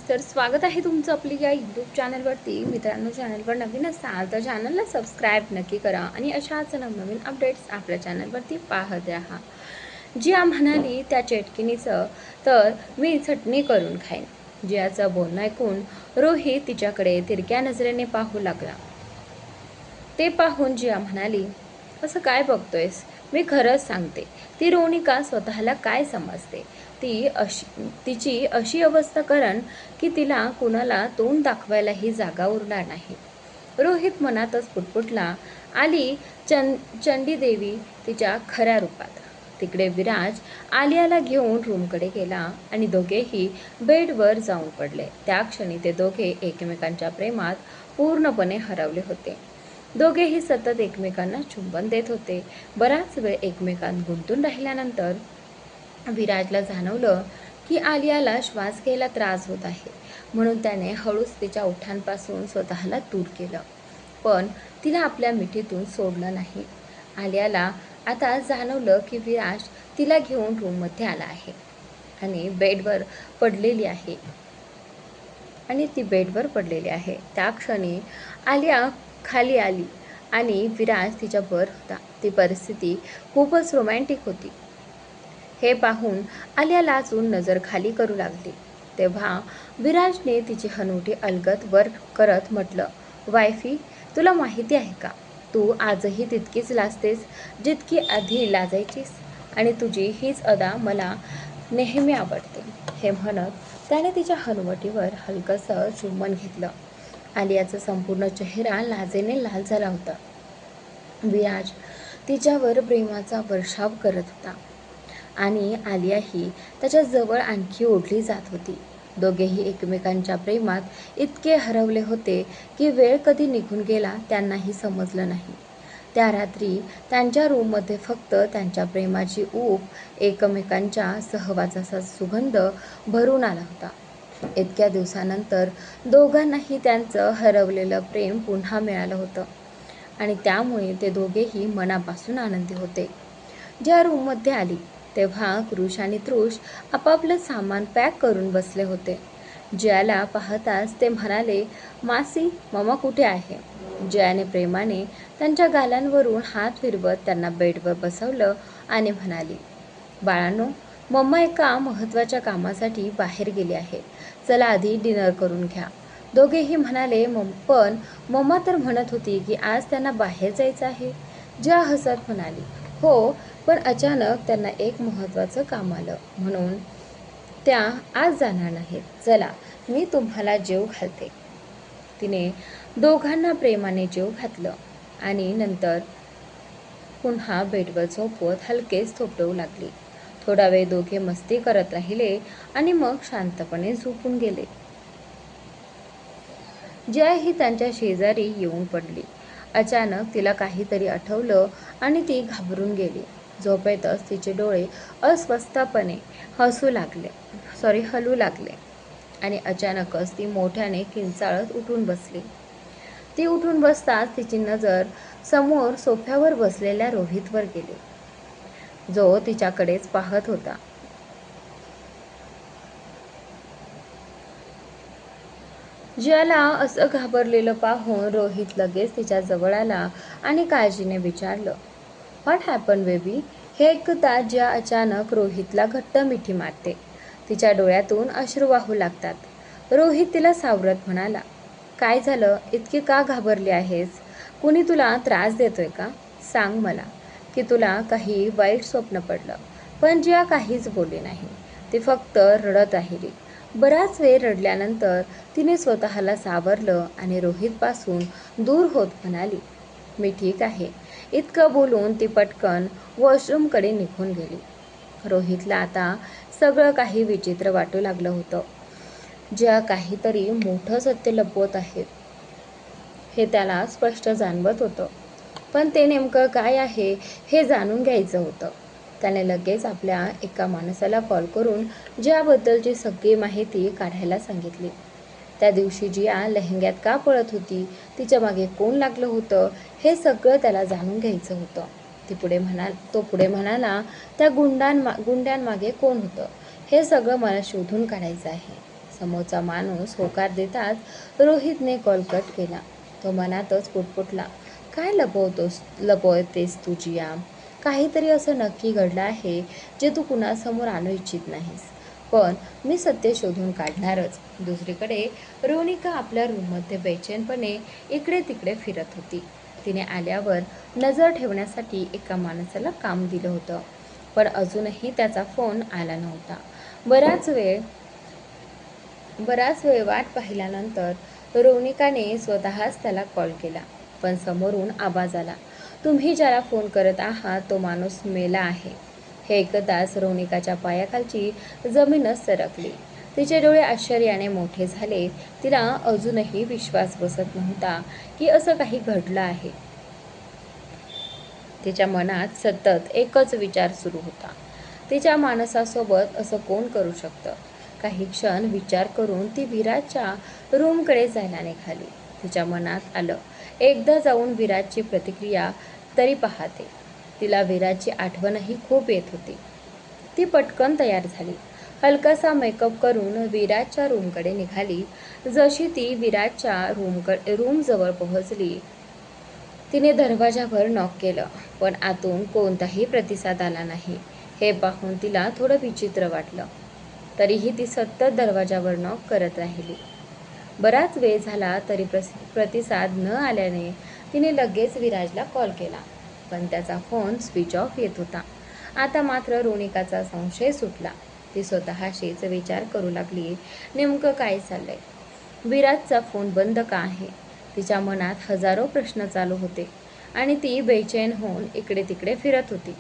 तर स्वागत आहे तुमचं आपली या यूट्यूब चॅनलवरती. मित्रांनो, चॅनलवर नवीन असाल तर चॅनलला सबस्क्राईब नक्की करा आणि अशाच नवनवीन अपडेट्स आपल्या चॅनलवरती पाहत राहा. जिया म्हणाली त्या चेटकिनीचं तर मी चटणी करून खाईन. जियाचं बोलणं ऐकून रोहित तिच्याकडे तिरक्या नजरेने पाहू लागला. ते पाहून जिया म्हणाली, असं काय बघतोयस? मी खरंच सांगते, ती रोनिका स्वतःला काय समजते. तिची अशी अवस्था करण की तिला कुणाला तोंड दाखवायलाही जागा उरणार नाही. रोहित मनातच पुटपुटला. आली चंडीदेवी तिच्या खऱ्या रूपात. तिकडे विराज आलियाला घेऊन रूमकडे गेला आणि दोघेही बेडवर जाऊन पडले. त्या क्षणी ते दोघे एकमेकांच्या प्रेमात पूर्णपणे हरवले होते. दोघेही सतत एकमेकांना चुंबन देत होते. बराच वेळ एकमेकांत गुंतून राहिल्यानंतर विराजला जाणवलं की आलियाला श्वास घ्यायला त्रास होत आहे. म्हणून त्याने हळूच तिच्या ओठांपासून स्वतःला दूर केलं, पण तिला आपल्या मिठीतून सोडलं नाही. आलियाला आता जाणवलं की विराज तिला घेऊन रूममध्ये आला आहे आणि ती बेडवर पडलेली आहे. त्या क्षणी आलिया खाली आली आणि विराज तिच्यावर होता. ती परिस्थिती खूपच रोमॅन्टिक होती. हे पाहून आलिया लाजून नजर खाली करू लागली. तेव्हा विराजने तिची हनुवटी अलगद वर करत म्हटलं, वायफी, तुला माहिती आहे का, तू आजही तितकीच लाजतेस जितकी आधी लाजायचीस आणि तुझी हीच अदा मला नेहमी आवडते. हे म्हणत त्याने तिच्या हनुवटीवर हलकंसं चुंबन घेतलं. आलियाचा संपूर्ण चेहरा लाजेने लाल झाला होता. विराज तिच्यावर प्रेमाचा वर्षाव करत होता आणि आलियाही त्याच्या जवळ आणखी ओढली जात होती. दोघेही एकमेकांच्या प्रेमात इतके हरवले होते की वेळ कधी निघून गेला त्यांनाही समजलं नाही. त्या रात्री त्यांच्या रूममध्ये फक्त त्यांच्या प्रेमाची ऊब, एकमेकांच्या सहवासाचा सुगंध भरून आला होता. इतक्या दिवसानंतर दोघांनाही त्यांचं हरवलेलं प्रेम पुन्हा मिळालं होतं आणि त्यामुळे ते दोघेही मनापासून आनंदी होते. ज्या रूममध्ये आली तेव्हा कृष आणि तृष आपापलं सामान पॅक करून बसले होते. जयाला पाहताच ते म्हणाले, मासी, मम्मा कुठे आहे? जयाने प्रेमाने त्यांच्या गालांवरून हात फिरवत त्यांना बेडवर बसवलं आणि म्हणाली, बाळांनो, मम्मा एका महत्त्वाच्या कामासाठी बाहेर गेली आहे. चला आधी डिनर करून घ्या. दोघेही म्हणाले, पण मम्मा तर म्हणत होती की आज त्यांना बाहेर जायचं आहे. जया हसत म्हणाली, हो, पण अचानक त्यांना एक महत्त्वाचं काम आलं म्हणून त्या आज जाणार नाहीत. चला, मी तुम्हाला जेव घालते. तिने दोघांना प्रेमाने जेव घातलं आणि नंतर पुन्हा बेडवर झोपवत हलकेच थोपटवू लागली. थोडा वेळ दोघे मस्ती करत राहिले आणि मग शांतपणे झोपून गेले. जया ही त्यांच्या शेजारी येऊन पडली. अचानक तिला काहीतरी आठवलं आणि ती घाबरून गेली. झोपेतच तिचे डोळे अस्वस्थपणे हलू लागले आणि अचानकच ती मोठ्याने किंचाळत उठून बसली. ती उठून बसताच तिची नजर समोर सोफ्यावर बसलेल्या रोहितवर गेली, जो तिच्याकडेच पाहत होता. जयाला असं घाबरलेलं पाहून रोहित लगेच तिच्या जवळ आला आणि काळजीने विचारलं, व्हॉट हॅपन बेबी? हे ऐकता जया अचानक रोहितला घट्ट मिठी मारते. तिच्या डोळ्यातून अश्रू वाहू लागतात. रोहित तिला सावरत म्हणाला, काय झालं? इतकी का घाबरली आहेस? कुणी तुला त्रास देतोय का? सांग मला की तुला काही वाईट स्वप्न पडलं. पण जया काहीच बोलली नाही. ती फक्त रडत राहिली. बराच वेळ रडल्यानंतर तिने स्वतःला सावरलं आणि रोहितपासून दूर होत म्हणाली, मी ठीक आहे. इतकं बोलून ती पटकन वॉशरूमकडे निघून गेली. रोहितला आता सगळं काही विचित्र वाटू लागलं होतं. ज्या काहीतरी मोठं सत्य लपवत आहेत हे त्याला स्पष्ट जाणवत होतं, पण ते नेमकं काय आहे हे जाणून घ्यायचं होतं. त्याने लगेच आपल्या एका माणसाला कॉल करून ज्याबद्दलची सगळी माहिती काढायला सांगितली. त्या दिवशी जिया लेहंग्यात का पळत होती, तिच्या मागे कोण लागलं होतं, हे सगळं त्याला जाणून घ्यायचं होतं. तो पुढे म्हणाला, त्या गुंड्यांमागे कोण होतं हे सगळं मला शोधून काढायचं आहे. समोरचा माणूस होकार देताच रोहितने कॉल कट केला. तो मनातच पुटपुटला, काय लपवतेस तू जिया? काहीतरी असं नक्की घडलं आहे जे तू कुणासमोर आणू इच्छित नाहीस. पण मी सत्य शोधून काढणारच. दुसरीकडे रोनिका आपल्या रूममध्ये बेचैनपणे इकडे तिकडे फिरत होती. तिने आल्यावर नजर ठेवण्यासाठी एका माणसाला काम दिलं होतं, पण अजूनही त्याचा फोन आला नव्हता. बराच वेळ वाट पाहिल्यानंतर रोनिकाने स्वतःच त्याला कॉल केला, पण समोरून आवाज आला, तुम्ही ज्याला फोन करत आहात तो माणूस मेला आहे. हे ऐकताच रोनिकाच्या पायाखालची जमीनच सरकली. तिचे डोळे आश्चर्याने मोठे झाले. तिला अजूनही विश्वास बसत नव्हता की असं काही घडलं आहे. तिच्या मनात सतत एकच विचार सुरू होता, तिच्या माणसासोबत असं कोण करू शकतं? काही क्षण विचार करून ती विराजच्या रूमकडे जायला निघाली. तिच्या मनात आलं, एकदा जाऊन विराजची प्रतिक्रिया तरी पाहते. तिला विराजची आठवणही खूप येत होती. ती पटकन तयार झाली. हलकासा मेकअप करून विराजच्या रूमकडे निघाली. जशी ती विराजच्या रूमजवळ पोहोचली, तिने दरवाजावर नॉक केलं, पण आतून कोणताही प्रतिसाद आला नाही. हे पाहून तिला थोडं विचित्र वाटलं. तरीही ती सतत दरवाजावर नॉक करत राहिली. बराच वेळ झाला तरी प्रतिसाद न आल्याने तिने लगेच विराजला कॉल केला, पण त्याचा फोन स्विच ऑफ येत होता. आता मात्र रोनिकाचा संशय सुटला. ती स्वतःशीच विचार करू लागली, नेमकं काय चाललंय? विराजचा फोन बंद का आहे? तिच्या मनात हजारो प्रश्न चालू होते आणि ती बेचैन होऊन इकडे तिकडे फिरत होती.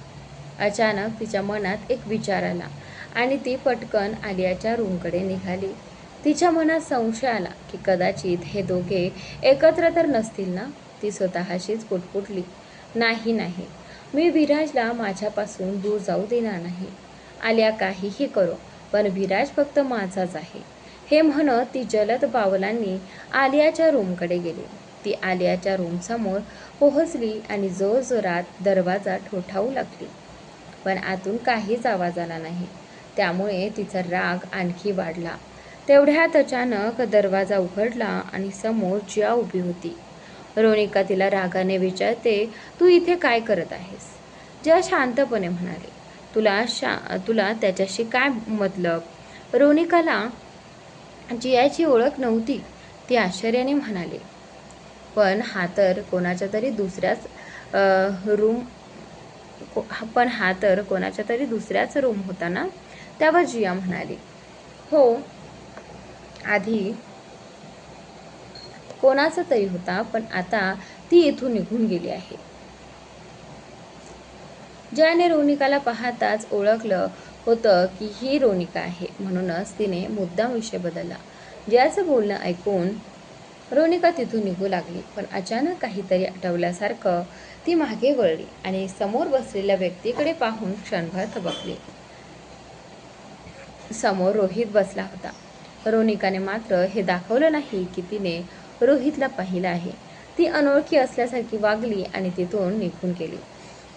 अचानक तिच्या मनात एक विचार आला आणि ती पटकन आलियाच्या रूमकडे निघाली. तिच्या मनात संशय आला की कदाचित हे दोघे एकत्र तर नसतील ना? ती स्वतःशीच पुटपुटली, नाही नाही, मी विराजला माझ्यापासून दूर जाऊ देणार नाही. आलिया काहीही करो, पण विराज फक्त माझाच आहे. हे म्हणत ती जलद पावलांनी आलियाच्या रूमकडे गेली. ती आलियाच्या रूमसमोर पोहोचली आणि जोरजोरात दरवाजा ठोठावू लागली, पण आतून काहीच आवाज आला नाही. त्यामुळे तिचा राग आणखी वाढला. तेवढ्यात अचानक दरवाजा उघडला आणि समोर जिया उभी होती. रोनिका तिला रागाने विचारते, तू इथे काय करत आहेस? जिया शांतपणे म्हणाली, तुला त्याच्याशी काय मतलब? रोनिकाला जियाची ओळख नव्हती. ती आश्चर्याने म्हणाली, पण हा तर कोणाच्या तरी दुसऱ्याच रूम होता ना? त्यावर जिया म्हणाली, हो, आधी कोणाचा तरी होता, पण आता ती इथून निघून गेली आहे. जियाने रोनिकाला पाहताच ओळखलं होतं की ही रोनिका आहे, म्हणूनच तिने मुद्दाम विषय बदलला. जियाचं बोलणं ऐकून रोनिका तिथून निघू लागली, पण अचानक काहीतरी आठवल्यासारखं ती मागे वळली आणि समोर बसलेल्या व्यक्तीकडे पाहून क्षणभर थबकली. समोर रोहित बसला होता. रोनिकाने मात्र हे दाखवलं नाही की तिने रोहितला पाहिलं आहे. ती अनोळखी असल्यासारखी वागली आणि तिथून निघून गेली.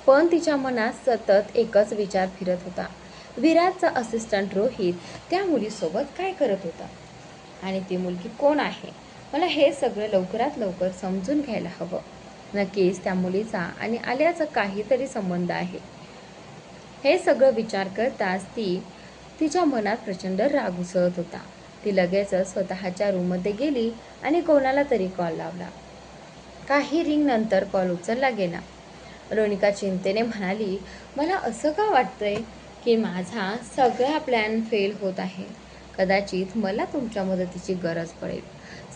पण तिच्या मनात सतत एकच विचार फिरत होता, विराजचा असिस्टंट रोहित त्या मुलीसोबत काय करत होता आणि ती मुलगी कोण आहे? मला हे सगळं लवकरात लवकर समजून घ्यायला हवं. नक्कीच त्या मुलीचा आणि आलियाचा काहीतरी संबंध आहे. हे सगळं विचार करताच तिच्या मनात प्रचंड राग उसळत होता. ती लगेचच स्वतःच्या रूममध्ये गेली आणि कोणाला तरी कॉल लावला. काही रिंग नंतर कॉल उचलला गेला. रोनिका चिंतेने म्हणाली, मला असं का वाटतंय की माझा सगळा प्लॅन फेल होत आहे? कदाचित मला तुमच्या मदतीची गरज पडेल.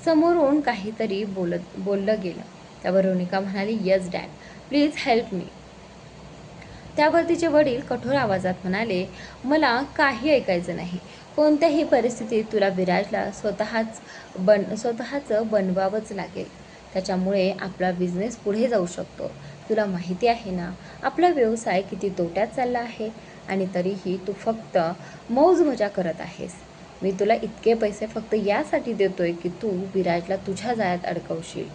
समोरून काहीतरी बोललं गेलं. त्यावर रोनिका म्हणाली, yes dad, please help me. त्यावर तिचे वडील कठोर आवाजात म्हणाले, मला काही ऐकायचं नाही. कोणत्याही परिस्थितीत तुला विराजला स्वतःचं बनवावंच लागेल. त्याच्यामुळे आपला बिझनेस पुढे जाऊ शकतो. तुला माहिती आहे ना आपला व्यवसाय किती तोट्यात चालला आहे आणि तरीही तू फक्त मौज मजा करत आहेस. मी तुला इतके पैसे फक्त यासाठी देतोय की तू विराजला तुझ्या जाळ्यात अडकवशील.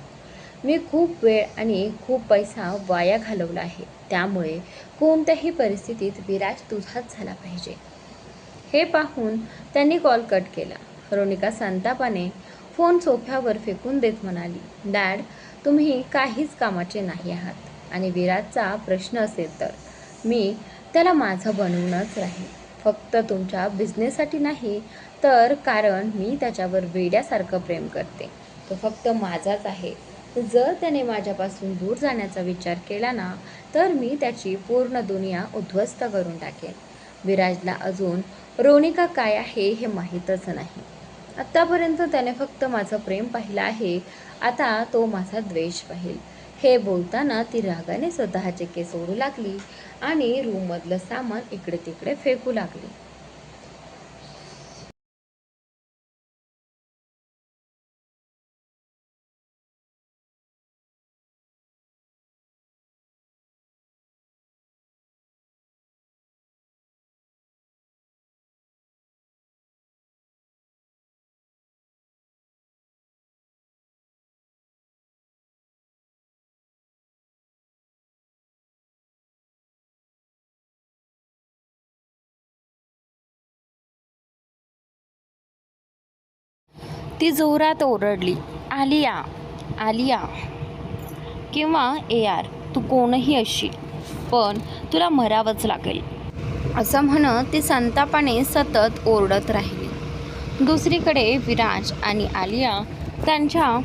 मी खूप वेळ आणि खूप पैसा वाया घालवला आहे. त्यामुळे कोणत्याही परिस्थितीत विराज तुझाच झाला पाहिजे. हे पाहून त्यांनी कॉल कट केला. रोनिका संतापाने फोन सोफ्यावर फेकून देत म्हणाली, डॅड, तुम्ही काहीच कामाचे नाही आहात आणि विराजचा प्रश्न असेल तर मी त्याला माझं बनवूनच राहील. फक्त तुमच्या बिझनेससाठी नाही, तर कारण मी त्याच्यावर वेड्यासारखं प्रेम करते. तो फक्त माझाच आहे. जर त्याने माझ्यापासून दूर जाण्याचा विचार केला ना, तर मी त्याची पूर्ण दुनिया उद्ध्वस्त करून टाकेन. विराजला अजून रोनिका काय आहे हे माहीतच नाही. आत्तापर्यंत त्याने फक्त माझं प्रेम पाहिलं आहे, आता तो माझा द्वेष पाहिल. हे बोलताना ती रागाने स्वतःचे केस ओढू लागली आणि रूममधलं सामान इकडे तिकडे फेकू लागली. ती जोरात ओरडली, आलिया, आलिया किंवा AR, तू कोणही असशील, पण तुला मरावंच लागेल, असं म्हणत ती संतापाने सतत ओरडत राहिली. दुसरीकडे विराज आणि आलिया त्यांच्या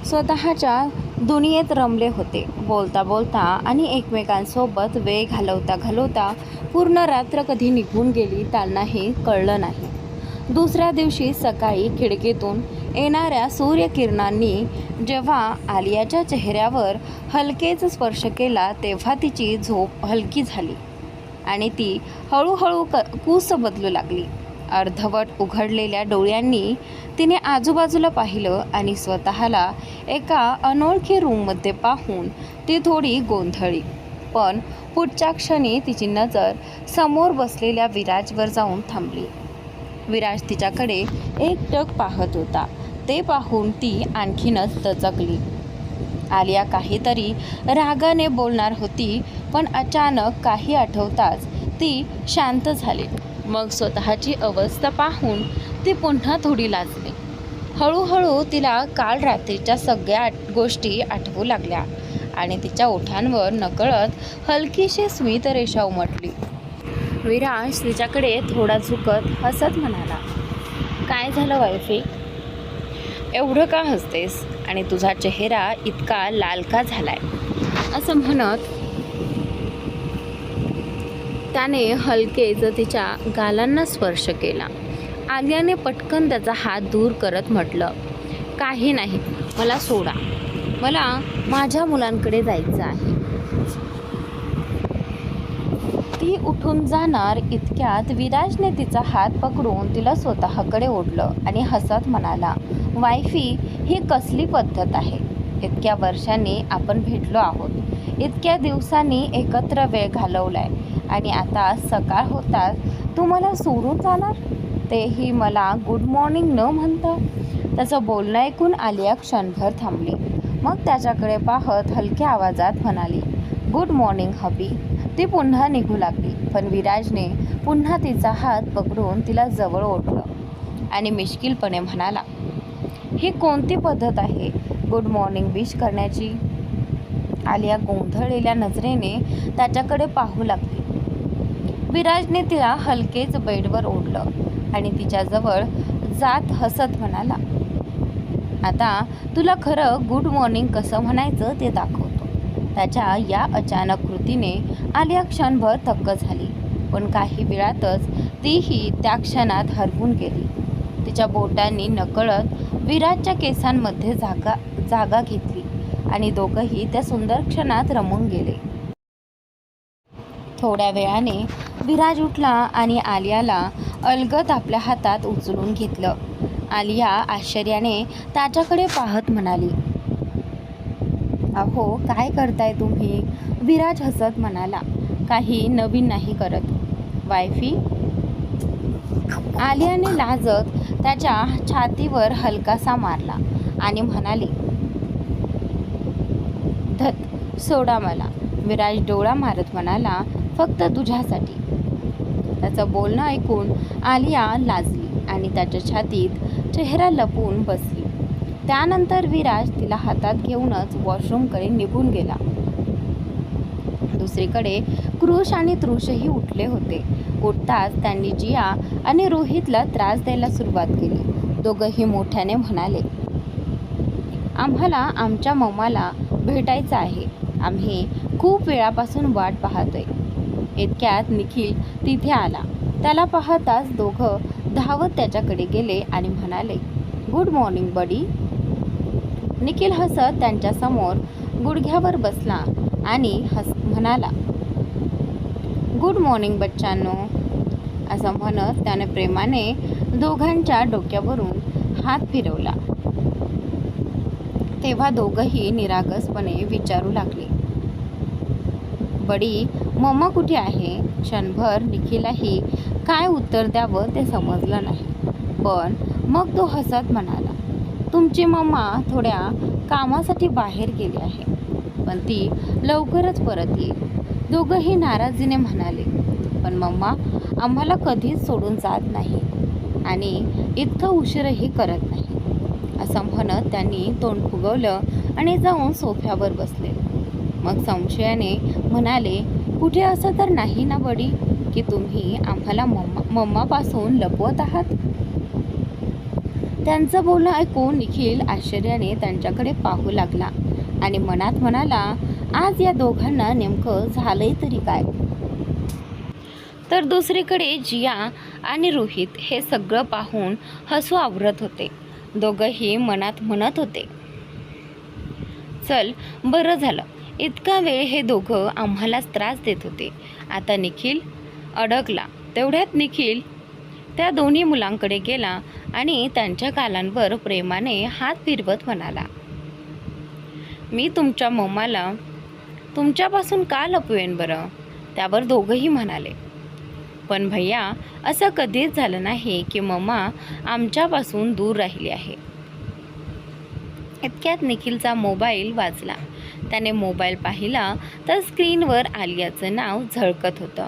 स्वतःच्या दुनियेत रमले होते. बोलता बोलता आणि एकमेकांसोबत वेळ घालवता घालवता पूर्ण रात्र कधी निघून गेली त्यांनाही कळलं नाही. दुसऱ्या दिवशी सकाळी खिडकीतून येणाऱ्या सूर्यकिरणांनी जेव्हा आलियाच्या चेहऱ्यावर हलकेच स्पर्श केला, तेव्हा तिची झोप हलकी झाली आणि ती हळूहळू कूस बदलू लागली. अर्धवट उघडलेल्या डोळ्यांनी तिने आजूबाजूला पाहिलं आणि स्वतःला एका अनोळखी रूममध्ये पाहून ती थोडी गोंधळली. पण पुढच्या क्षणी तिची नजर समोर बसलेल्या विराजवर जाऊन थांबली. विराज तिच्याकडे एकटक पाहत होता. ते पाहून ती आणखीनच दचकली. आलिया काहीतरी रागाने बोलणार होती, पण अचानक काही आठवताच ती शांत झाली. मग स्वतःची अवस्था पाहून ती पुन्हा थोडी लाजली. हळूहळू तिला काल रात्रीच्या सगळ्या गोष्टी आठवू लागल्या आणि तिच्या ओठांवर नकळत हलकीशी स्मितरेषा उमटली. विराज तिच्याकडे थोडा झुकत हसत म्हणाला, काय झालं वाईफी, एवढं का हसतेस आणि तुझा चेहरा इतका लाल का झालाय, असं म्हणत त्याने हलकेच तिच्या गालांना स्पर्श केला. आलियाने पटकन त्याचा हात दूर करत म्हटलं, काही नाही, मला सोडा, मला माझ्या मुलांकडे जायचं आहे. ती उठून जाणार इतक्यात विराजने तिचा हात पकडून तिला स्वतःकडे ओढलं आणि हसत म्हणाला, वाईफी, ही कसली पद्धत आहे. इतक्या वर्षांनी आपण भेटलो आहोत, इतक्या दिवसांनी एकत्र वेळ घालवलाय आणि आता सकाळ होताच तू मला सोडून जाणार, तेही मला गुड मॉर्निंग न म्हणता. त्याचं बोलणं ऐकून आलिया क्षणभर थांबली. मग त्याच्याकडे पाहत हलक्या आवाजात म्हणाली, गुड मॉर्निंग हबी. ती पुन्हा निघू लागली, पण विराजने पुन्हा तिचा हात पकडून तिला जवळ ओढलं आणि मिश्किलपणे म्हणाला, ही कोणती पद्धत आहे गुड मॉर्निंग विश करण्याची. आलिया गोंधळलेल्या नजरेने त्याच्याकडे पाहू लागली. विराजने तिला हलकेच बेडवर ओढलं आणि तिच्याजवळ जात हसत म्हणाला, आता तुला खरं गुड मॉर्निंग कसं म्हणायचं ते दाखवतो. त्याच्या या अचानक कृतीने आलिया क्षणभर थक्क झाली, पण काही वेळातच तीही त्या क्षणात हरवून गेली. तिच्या बोटांनी नकळत विराजच्या केसांमध्ये जागा घेतली आणि दोघंही त्या सुंदर क्षणात रमून गेले. थोड्या वेळाने विराज उठला आणि आलियाला अलगद आपल्या हातात उचलून घेतलं. आलिया आश्चर्याने त्याच्याकडे पाहत म्हणाली, अहो, काय करताय तुम्ही. विराज हसत म्हणाला, काही नवीन नाही करत वाईफी. आलियाने लाजत त्याच्या छातीवर हलकासा मारला आणि म्हणाली, धत, सोडा मला. विराज डोळा मारत म्हणाला, फक्त तुझ्यासाठी. त्याचं बोलणं ऐकून आलिया लाजली आणि त्याच्या छातीत चेहरा लपवून बसली. त्यानंतर विराज तिला हातात घेऊनच वॉशरूमकडे निघून गेला. दुसरीकडे कृष आणि तृषही उठले होते. उठताच त्यांनी जिया आणि रोहितला त्रास द्यायला सुरुवात केली. दोघंही मोठ्याने म्हणाले, आम्हाला आमच्या मम्माला भेटायचं आहे. आम्ही खूप वेळापासून वाट पाहतोय. इतक्यात निखिल तिथे आला. त्याला पाहताच दोघं धावत त्याच्याकडे गेले आणि म्हणाले, गुड मॉर्निंग बडी. निखिल हसत त्यांच्यासमोर गुडघ्यावर बसला आणि म्हणाला, गुड मॉर्निंग बच्चांनो. असं म्हणत त्याने प्रेमाने दोघांच्या डोक्यावरून हात फिरवला. तेव्हा दोघंही निरागसपणे विचारू लागले, बडी, मम्मा कुठे आहे? क्षणभर निखिलाही काय उत्तर द्यावं ते समजलं नाही. पण मग तो हसत म्हणाला, तुमची मम्मा थोड्या कामासाठी बाहेर गेली आहे, पण ती लवकरच परत येईल. दोघंही नाराजीने म्हणाले, पण मम्मा आम्हाला कधीच सोडून जात नाही आणि इतका उशीरही करत नाही. असं म्हणत त्यांनी तोंड फुगवलं आणि जाऊन सोफ्यावर बसले. मग संशयाने म्हणाले, कुठे असं तर नाही ना बडी की तुम्ही आम्हाला मम्मापासून लपवत आहात? त्यांचं बोलणं ऐकून निखिल आश्चर्याने त्यांच्याकडे पाहू लागला आणि मनात म्हणाला, आज या दोघांना नेमकं झालंय तरी काय? तर दुसरीकडे जिया आणि रोहित हे सगळं पाहून हसू आवरत होते. दोघंही मनात म्हणत होते, चल बरं झालं, इतका वेळ हे दोघं आम्हालाच त्रास देत होते. आता निखिल अडकला. तेवढ्यात निखिल त्या दोन्ही मुलांकडे गेला आणि त्यांच्या गालांवर प्रेमाने हात फिरवत म्हणाला, मी तुमच्या मम्माला तुमच्यापासून का लपवेन बरं? त्यावर दोघंही म्हणाले, पण भैया असं कधीच झालं नाही की मम्मा आमच्यापासून दूर राहिली आहे. इतक्यात निखिलचा मोबाईल वाजला. त्याने मोबाईल पाहिला तर स्क्रीनवर आलियाचं नाव झळकत होतं.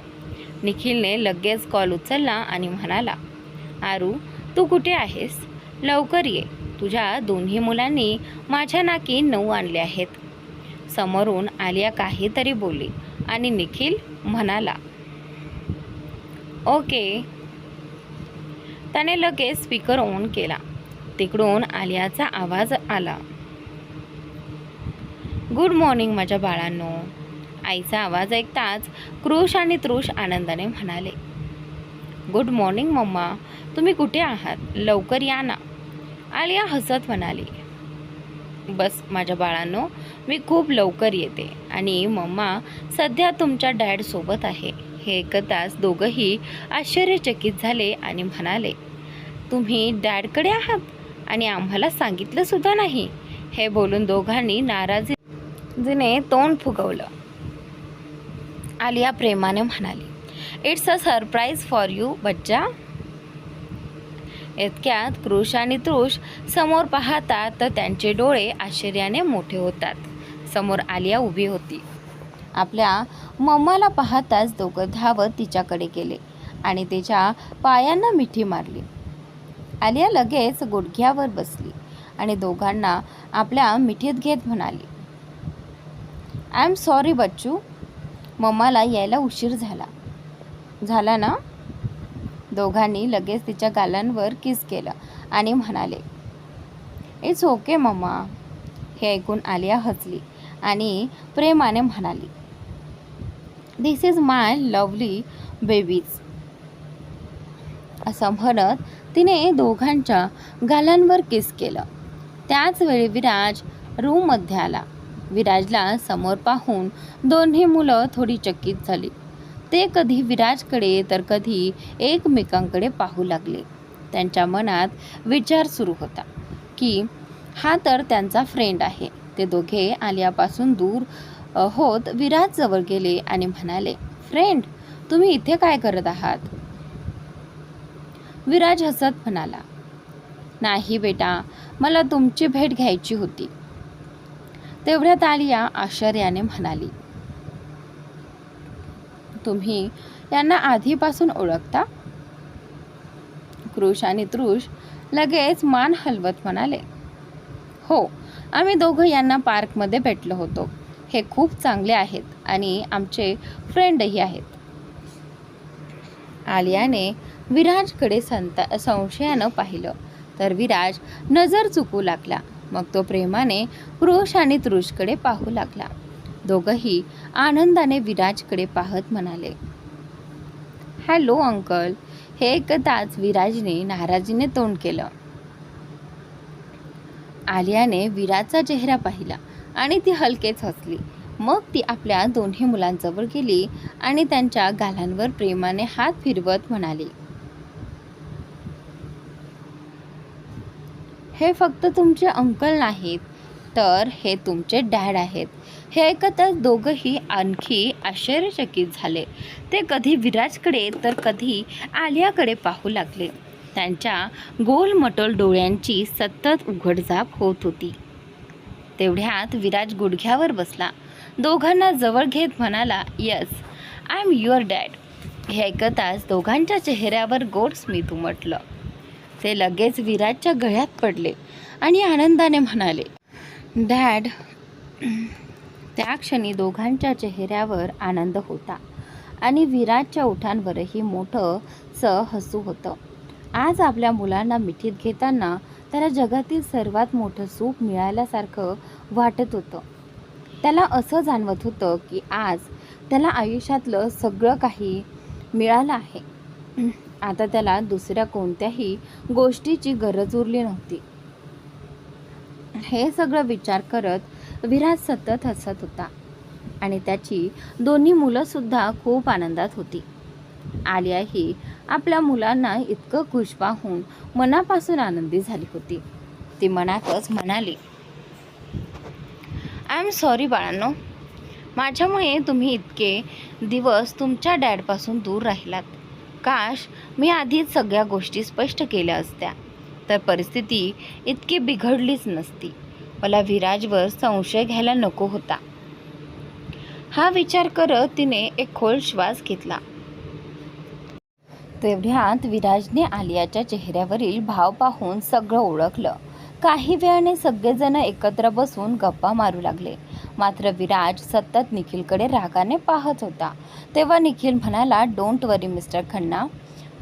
निखिलने लगेच कॉल उचलला आणि म्हणाला, आरू तू कुठे आहेस? लवकर ये. तुझ्या दोन्ही मुलांनी माझ्या नाकी 9 आणले आहेत. समोरून आलिया काहीतरी बोलली आणि निखिल म्हणाला, ओके. त्याने लगेच स्पीकर ऑन केला. तिकडून आलियाचा आवाज आला, गुड मॉर्निंग माझ्या बाळांनो. आईचा आवाज ऐकताच कृष आणि तृष आनंदाने म्हणाले, गुड मॉर्निंग मम्मा. तुम्ही कुठे आहात? लवकर या ना. आलिया हसत म्हणाली, बस माझ्या बाळांनो, मी खूप लवकर येते आणि मम्मा सध्या तुमच्या डॅडसोबत आहे. हे ऐकताच दोघंही आश्चर्यचकित झाले आणि म्हणाले, तुम्ही डॅडकडे आहात आणि आम्हाला सांगितलं सुद्धा नाही. हे बोलून दोघांनी नाराजीने तोंड फुगवलं. आलिया प्रेमाने म्हणाली, it's a surprise for you बच्चा. इतक्यात कृष आणि तृष समोर पाहतात तर त्यांचे डोळे आश्चर्याने मोठे होतात. समोर आलिया उभी होती. आपल्या मम्माला पाहताच दोघं धावत तिच्याकडे गेले आणि तिच्या पायांना मिठी मारली. आलिया लगेच गुडघ्यावर बसली आणि दोघांना आपल्या मिठीत घेत म्हणाली, आय एम सॉरी बच्चू. मम्माला यायला उशीर झाला ना? दोघांनी लगेच तिच्या गालांवर किस केलं आणि म्हणाले, इट्स ओके मम्मा. हे ऐकून आलिया हसली आणि प्रेमाने म्हणाली, दिस इज माय लवली बेबीज. असं म्हणत तिने दोघांच्या गालांवर किस केलं. त्याच वेळी विराज रूममध्ये आला. विराजला समोर पाहून दोन्ही मुलं थोडी चकित झाली. ते कधी विराजकडे तर कधी एकमेकांकडे पाहू लागले. त्यांच्या मनात विचार सुरू होता की हा तर त्यांचा फ्रेंड आहे. ते दोघे आलियापासून दूर होत विराजजवळ गेले आणि म्हणाले, फ्रेंड तुम्ही इथे काय करत आहात? विराज हसत म्हणाला, नाही बेटा, मला तुमची भेट घ्यायची होती. तेवढ्यात आलिया आश्चर्याने म्हणाली, तुम्ही यांना आधीपासून ओळखता? कृष आणि तृष लगेच मान हलवत म्हणाले, हो, आम्ही दोघं यांना पार्कमध्ये भेटलो होतो. हे खूप चांगले आहेत आणि आमचे फ्रेंडही आहेत. आलियाने विराजकडे संशयानं पाहिलं तर विराज नजर चुकू लागला. मग तो प्रेमाने कृष आणि तृषकडे पाहू लागला. दोघंही आनंदाने विराजकडे पाहत म्हणाले, हॅलो अंकल. हे ऐकताच विराजने नाराजीने तोंड केलं. आलियाने विराजचा चेहरा पाहिला आणि ती हलकेच हसली. मग ती आपल्या दोन्ही मुलांजवळ गेली आणि त्यांच्या गालांवर प्रेमाने हात फिरवत म्हणाली, हे फक्त तुमचे अंकल नाहीत, तर हे तुमचे डॅड आहेत. हे ऐकताच दोघंही आणखी आश्चर्यचकित झाले. ते कधी विराजकडे तर कधी आलियाकडे पाहू लागले. त्यांच्या गोलमटोल डोळ्यांची सतत उघडझाप होत होती. तेवढ्यात विराज गुडघ्यावर बसला. दोघांना जवळ घेत म्हणाला, yes, I am your dad. हे ऐकताच दोघांच्या चेहऱ्यावर गोड स्मित उमटलं. ते लगेच विराजच्या गळ्यात पडले आणि आनंदाने म्हणाले, डॅड. त्या क्षणी दोघांच्या चेहऱ्यावर आनंद होता आणि विराजच्या ओठांवरही मोठंसं हसू होतं. आज आपल्या मुलांना मिठीत घेताना त्याला जगातील सर्वात मोठं सुख मिळाल्यासारखं वाटत होतं. त्याला असं जाणवत होतं की आज त्याला आयुष्यातलं सगळं काही मिळालं आहे. आता त्याला दुसऱ्या कोणत्याही गोष्टीची गरज उरली नव्हती. हे सगळं विचार करत विराज सतत हसत होता आणि त्याची दोन्ही मुलंसुद्धा खूप आनंदात होती. आलियाही आपल्या मुलांना इतकं खुश पाहून मनापासून आनंदी झाली होती. ती मनातच म्हणाली, आय एम सॉरी बाळांनो, माझ्यामुळे तुम्ही इतके दिवस तुमच्या डॅडपासून दूर राहिलात. काश मी आधीच सगळ्या गोष्टी स्पष्ट केल्या असत्या तर परिस्थिती इतकी बिघडलीच नसती. मला विराजवर संशय घ्यायला नको होता. हा विचार करत तिने एक खोल श्वास घेतला. तेवढ्यात विराजने आलियाच्या चेहऱ्यावरील भाव पाहून सगळं ओळखलं. काही वेळाने सगळेजण एकत्र बसून गप्पा मारू लागले. मात्र विराज सतत निखिलकडे रागाने पाहत होता. तेव्हा निखिल म्हणाला, डोंट वरी मिस्टर खन्ना,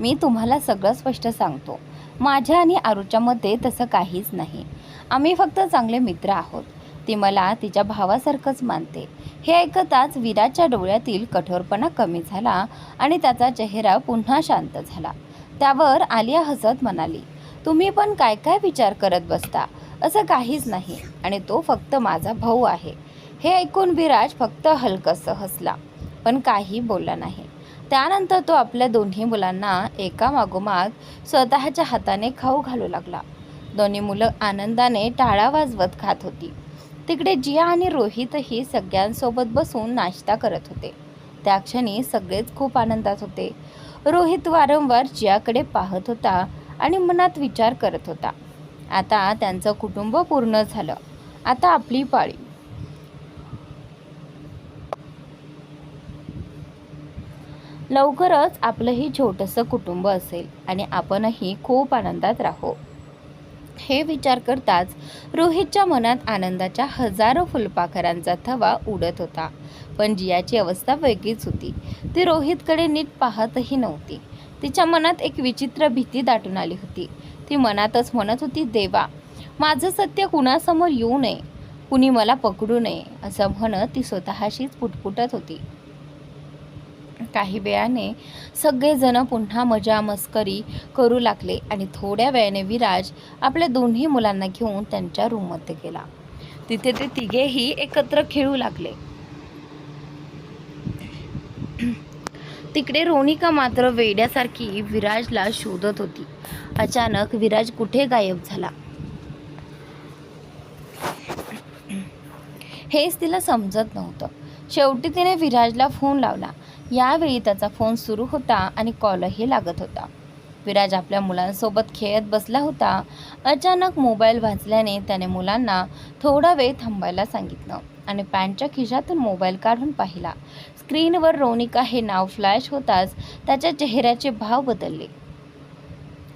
मी तुम्हाला सगळं स्पष्ट सांगतो. माझ्या आणि आरुच्यामध्ये तसं काहीच नाही. आम्ही फक्त चांगले मित्र आहोत. ती मला तिच्या भावासारखंच मानते. हे ऐकताच विराजच्या डोळ्यातील कठोरपणा कमी झाला आणि त्याचा चेहरा पुन्हा शांत झाला. त्यावर आलिया हसत म्हणाली, तुम्ही पण काय काय विचार करत बसता. असं काहीच नाही आणि तो फक्त माझा भाऊ आहे. हे ऐकून विराज फक्त हलकंसं हसला पण काही बोलला नाही. त्यानंतर तो आपल्या दोन्ही मुलांना एकामागोमाग स्वतःच्या हाताने खाऊ घालू लागला. दोन्ही मुलं आनंदाने टाळ्या वाजवत खात होती. तिकडे जिया आणि रोहितही सगळ्यांसोबत बसून नाश्ता करत होते. त्या क्षणी सगळेच खूप आनंदात होते. रोहित वारंवार जियाकडे पाहत होता आणि मनात विचार करत होता, आता त्यांचं कुटुंब पूर्ण झालं, आता आपली पाळी. लवकरच आपलंही छोटंसं कुटुंब असेल आणि आपणही खूप आनंदात राहू. हे विचार करताच रोहितच्या मनात आनंदाच्या हजारो फुलपाखरांचा थवा उडत होता. पण जियाची अवस्था वेगळीच होती. ती रोहितकडे नीट पाहतही नव्हती. तिच्या मनात एक विचित्र भीती दाटून आली होती. ती मनातच म्हणत होती, देवा, माझं सत्य कुणासमोर येऊ नये, कुणी मला पकडू नये, असं म्हणत ती स्वतःशीच पुटपुटत होती. काही वेळाने सगळेजण पुन्हा मजा मस्करी करू लागले आणि थोड्या वेळाने विराज आपल्या दोन्ही मुलांना घेऊन त्यांच्या रूममध्ये गेला. तिथे ते तिघेही एकत्र खेळू लागले. तिकडे रोनिका मात्र वेड्यासारखी विराजला शोधत होती. अचानक विराज कुठे गायब झाला हेच तिला समजत नव्हतं. शेवटी तिने विराजला फोन लावला. यावेळी त्याचा फोन सुरू होता आणि कॉलही लागत होता. विराज आपल्या मुलांसोबत खेळत बसला होता. अचानक मोबाईल वाजल्याने त्याने मुलांना थोडा वेळ थांबायला सांगितलं आणि पॅन्टच्या खिशातून मोबाईल काढून पाहिला. स्क्रीनवर रोनिका हे नाव फ्लॅश होताच त्याच्या चेहऱ्याचे भाव बदलले.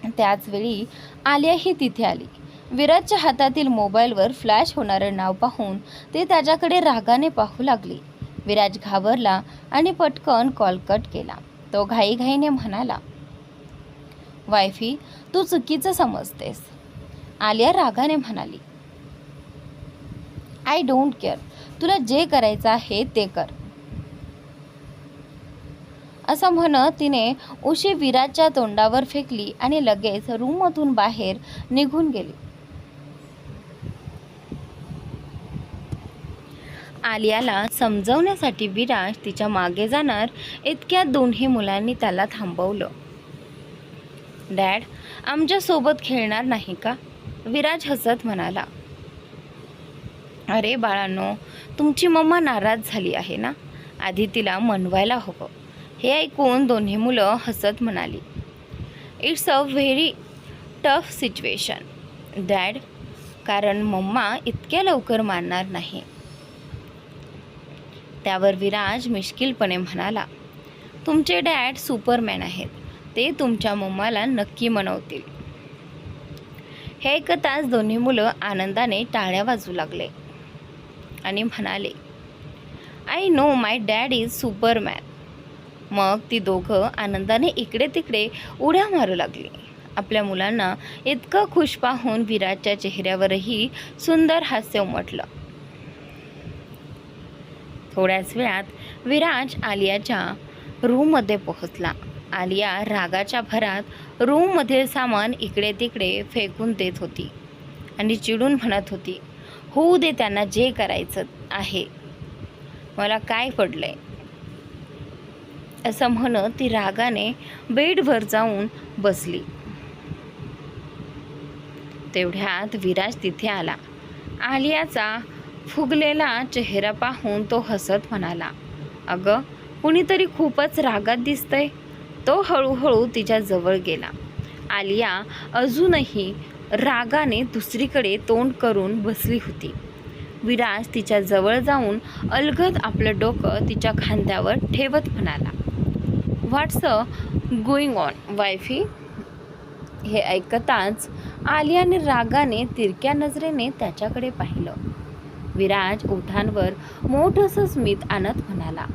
त्याचवेळी आलियाही तिथे आली. विराजच्या हातातील मोबाईलवर फ्लॅश होणारं नाव पाहून ती त्याच्याकडे रागाने पाहू लागली. विराज घाबरला आणि पटकन कॉल कट केला. तो घाईघाईने म्हणाला, वायफी, तू चुकीचं समजतेस. आलिया रागाने म्हणाली, आय डोंट केअर. तुला जे करायचं आहे ते कर. असं म्हणत तिने उशी विराजच्या तोंडावर फेकली आणि लगेच रूममधून बाहेर निघून गेली. आलियाला समजवण्यासाठी विराज तिच्या मागे जाणार इतक्यात दोन्ही मुलांनी त्याला थांबवलं. डॅड, आमच्यासोबत खेळणार नाही का? विराज हसत म्हणाला. अरे बाळांनो, तुमची मम्मा नाराज झाली आहे ना, आधी तिला मनवायला हवं. हे ऐकून दोन्ही मुलं हसत म्हणाली, it's a very tough situation dad, कारण मम्मा इतक्या लवकर मानणार नाही. त्यावर विराज मिश्किलपणे म्हणाला, तुमचे डॅड सुपरमॅन आहेत. ते तुमच्या मम्माला नक्की मनवतील. हे ऐकताच दोन्ही मुलं आनंदाने टाळ्या वाजवू लागले आणि म्हणाले, I know my dad is Superman. मग ती दोघं आनंदाने इकडे तिकडे उड्या मारू लागली. आपल्या मुलांना इतकं खुश पाहून विराजच्या चेहऱ्यावरही सुंदर हास्य उमटलं. थोड्याच वेळात विराज आलियाच्या रूममध्ये पोहोचला. आलिया रागाच्या भरात रूममधील सामान इकडे तिकडे फेकून देत होती आणि चिडून म्हणत होती, होऊ दे त्यांना जे करायचं आहे, मला काय पडलंय. असं म्हणत ती रागाने बेडवर जाऊन बसली. तेवढ्यात विराज तिथे आला. आलियाचा फुगलेला चेहरा पाहून तो हसत म्हणाला, अगं, कुणीतरी खूपच रागात दिसतंय. तो हळूहळू तिच्या जवळ गेला. आलिया अजूनही रागाने दुसरीकडे तोंड करून बसली होती. विराज तिच्या जवळ जाऊन अलगद आपलं डोकं तिच्या खांद्यावर ठेवत म्हणाला, व्हॉट्स गोइंग ऑन वायफी. हे ऐकताच आलियाने रागाने तिरक्या नजरेने त्याच्याकडे पाहिलं. विराज ओठांवर मोठंसं स्मित आणत म्हणाला,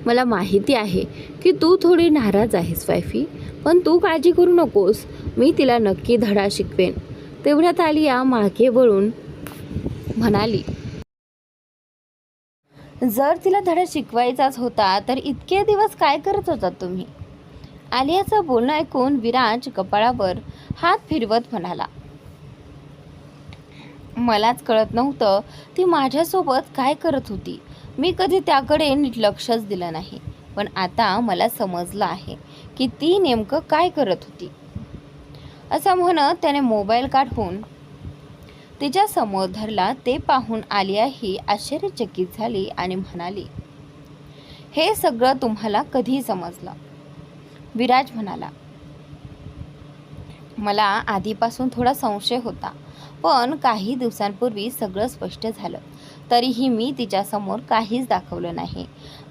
मला माहिती आहे की तू थोडी नाराज आहेस वायफी, पण तू काळजी करू नकोस, मी तिला नक्की धडा शिकवेन. तेवढ्यात आलिया मागे वळून म्हणाली, जर तिला धडा शिकवायचाच होता तर इतके दिवस काय करत होतात तुम्ही. आलियाचं बोलणं ऐकून विराज कपाळावर हात फिरवत म्हणाला, मलाच कळत नव्हतं ती माझ्यासोबत काय करत होती. मी कधी त्याकडे नीट लक्षच दिलं नाही, पण आता मला समजलं आहे की ती नेमकं काय करत होती. असं म्हणत त्याने मोबाईल काढून तिच्या समोर धरला. ते पाहून आलियाही आश्चर्यचकित झाली आणि म्हणाली, हे सगळं तुम्हाला कधी समजलं. विराज म्हणाला, मला आधीपासून थोडा संशय होता, पण काही दिवसांपूर्वी सगळं स्पष्ट झालं. तरीही मी तिच्यासमोर काहीच दाखवलं नाही.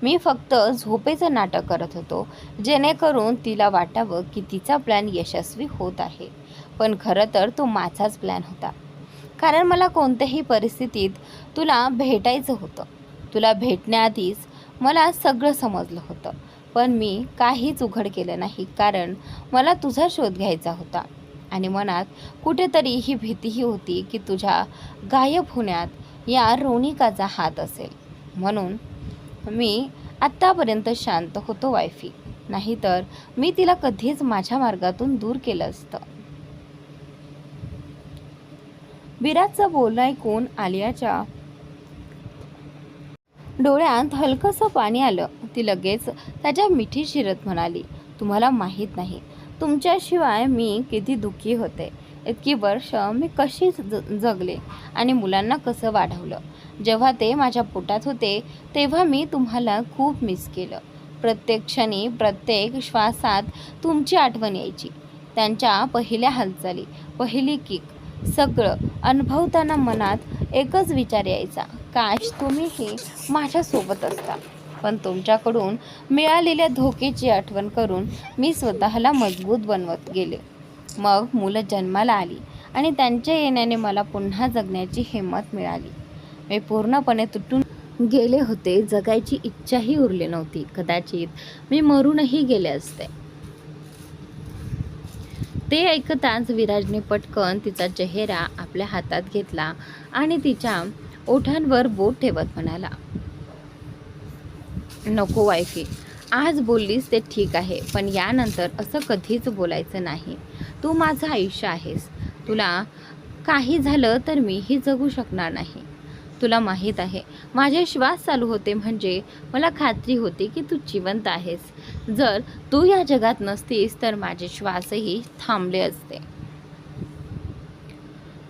मी फक्त झोपेचं नाटक करत होतो, जेणेकरून तिला वाटावं की तिचा प्लॅन यशस्वी होत आहे. पण खरं तर तो माझाच प्लॅन होता, कारण मला कोणत्याही परिस्थितीत तुला भेटायचं होतं. तुला भेटण्याआधीच मला सगळं समजलं होतं, पण मी काहीच उघड केलं नाही, कारण मला तुझा शोध घ्यायचा होता. आणि मनात कुठेतरी ही भीतीही होती की तुझ्या गायब होण्यात या रोनिकाचा हात असेल. म्हणून मी आत्तापर्यंत शांत होतो वायफी, नाहीतर मी तिला कधीच माझ्या मार्गातून दूर केलं असतं. विराजचं बोलणं ऐकून आलियाच्या डोळ्यात हलकंसं पाणी आलं. ती लगेच त्याच्या मिठी शिरत म्हणाली, तुम्हाला माहीत नाही तुमच्याशिवाय मी किती दुःखी होते. इतकी वर्ष मी कशी जगले आणि मुलांना कसं वाढवलं. जेव्हा ते माझ्या पोटात होते तेव्हा मी तुम्हाला खूप मिस केलं. प्रत्येक क्षणी, प्रत्येक श्वासात तुमची आठवण यायची. त्यांच्या पहिल्या हालचाली, पहिली किक, सगळं अनुभवताना मनात एकच विचार यायचा, काश तुम्हीही माझ्यासोबत असता. पण तुमच्याकडून मिळालेल्या धोक्याची आठवण करून मी स्वतःला मजबूत बनवत गेले. मग मुलं जन्माला आली आणि त्यांच्या येण्याने मला पुन्हा जगण्याची हिंमत मिळाली. मी पूर्णपणे तुटून गेले होते. जगायची इच्छाही उरली नव्हती. कदाचित मी मरूनही गेले असते. ते ऐकताच विराजने पटकन तिचा चेहरा आपल्या हातात घेतला आणि तिच्या ओठांवर बोट ठेवत म्हणाला, नको वायफी, आज बोललीस ते ठीक आहे, पण यानंतर असं कधीच बोलायचं नाही. तू माझं आयुष्य आहेस. तुला काही झालं तर मीही जगू शकणार नाही. तुला माहीत आहे, माझे श्वास चालू होते म्हणजे मला खात्री होती की तू जिवंत आहेस. जर तू या जगात नसतीस तर माझे श्वासही थांबले असते.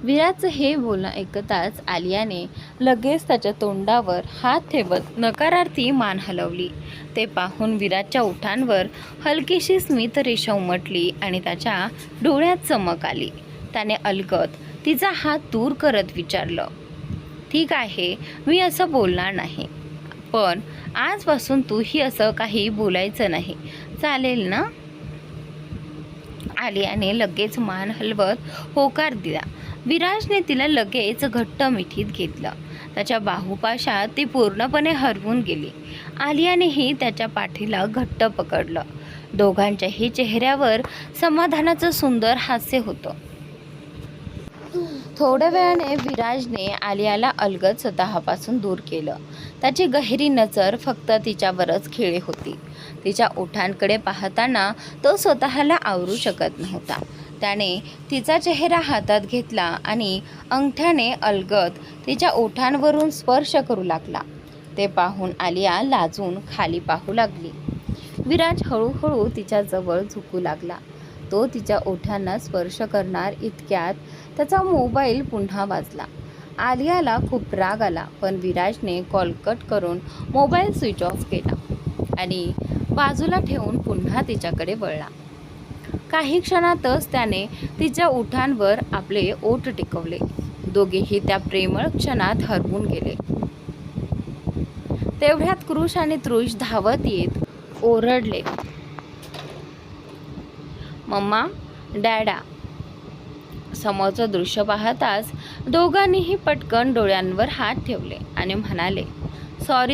विराजचं हे बोलणं ऐकताच आलियाने लगेच त्याच्या तोंडावर हात ठेवत नकारार्थी मान हलवली. ते पाहून विराजच्या ओठांवर हलकीशी स्मित रेषा उमटली आणि त्याच्या डोळ्यात चमक आली. त्याने अलगद तिचा हात दूर करत विचारलं, ठीक आहे, मी असं बोलणार नाही, पण आजपासून तूही असं काही बोलायचं नाही, चालेल ना? आलियाने लगेच मान हलवत होकार दिला. विराजने तिला लगेच घट्ट मिठीत घेतलं. त्याच्या बाहुपाशात ती पूर्णपणे हरवून गेली. आलियानेही त्याच्या पाठीला घट्ट पकडलं. दोघांच्याही चेहऱ्यावर समाधानाचं सुंदर हास्य होतं. थोड्या वेळाने विराजने आलियाला अलगद स्वतःपासून दूर केलं. त्याची गहिरी नजर फक्त तिच्यावरच खिळली होती. तिच्या ओठांकडे पाहताना तो स्वतःला आवरू शकत नव्हता. त्याने तिचा चेहरा हातात घेतला आणि अंगठ्याने अलगद तिच्या ओठांवरून स्पर्श करू लागला. ते पाहून आलिया लाजून खाली पाहू लागली. विराज हळूहळू तिच्या जवळ झुकू लागला. तो तिच्या ओठांना स्पर्श करणार इतक्यात त्याचा मोबाईल पुन्हा वाजला. आलियाला खूप राग आला, पण विराजने कॉल कट करून मोबाईल स्विच ऑफ केला आणि बाजूला ठेवून पुन्हा तिच्याकडे वळला. काही क्षणातच त्याने तिच्या ओठांवर आपले ओठ टेकवले. दोघेही त्या प्रेमळ क्षणात हरवून गेले. तेवढ्यात कृष आणि तृष धावत येत ओरडले, मम्मा, डॅडा. समोरचं दृश्य पाहताच दोघांनीही पटकन डोळ्यांवर हात ठेवले आणि म्हणाले,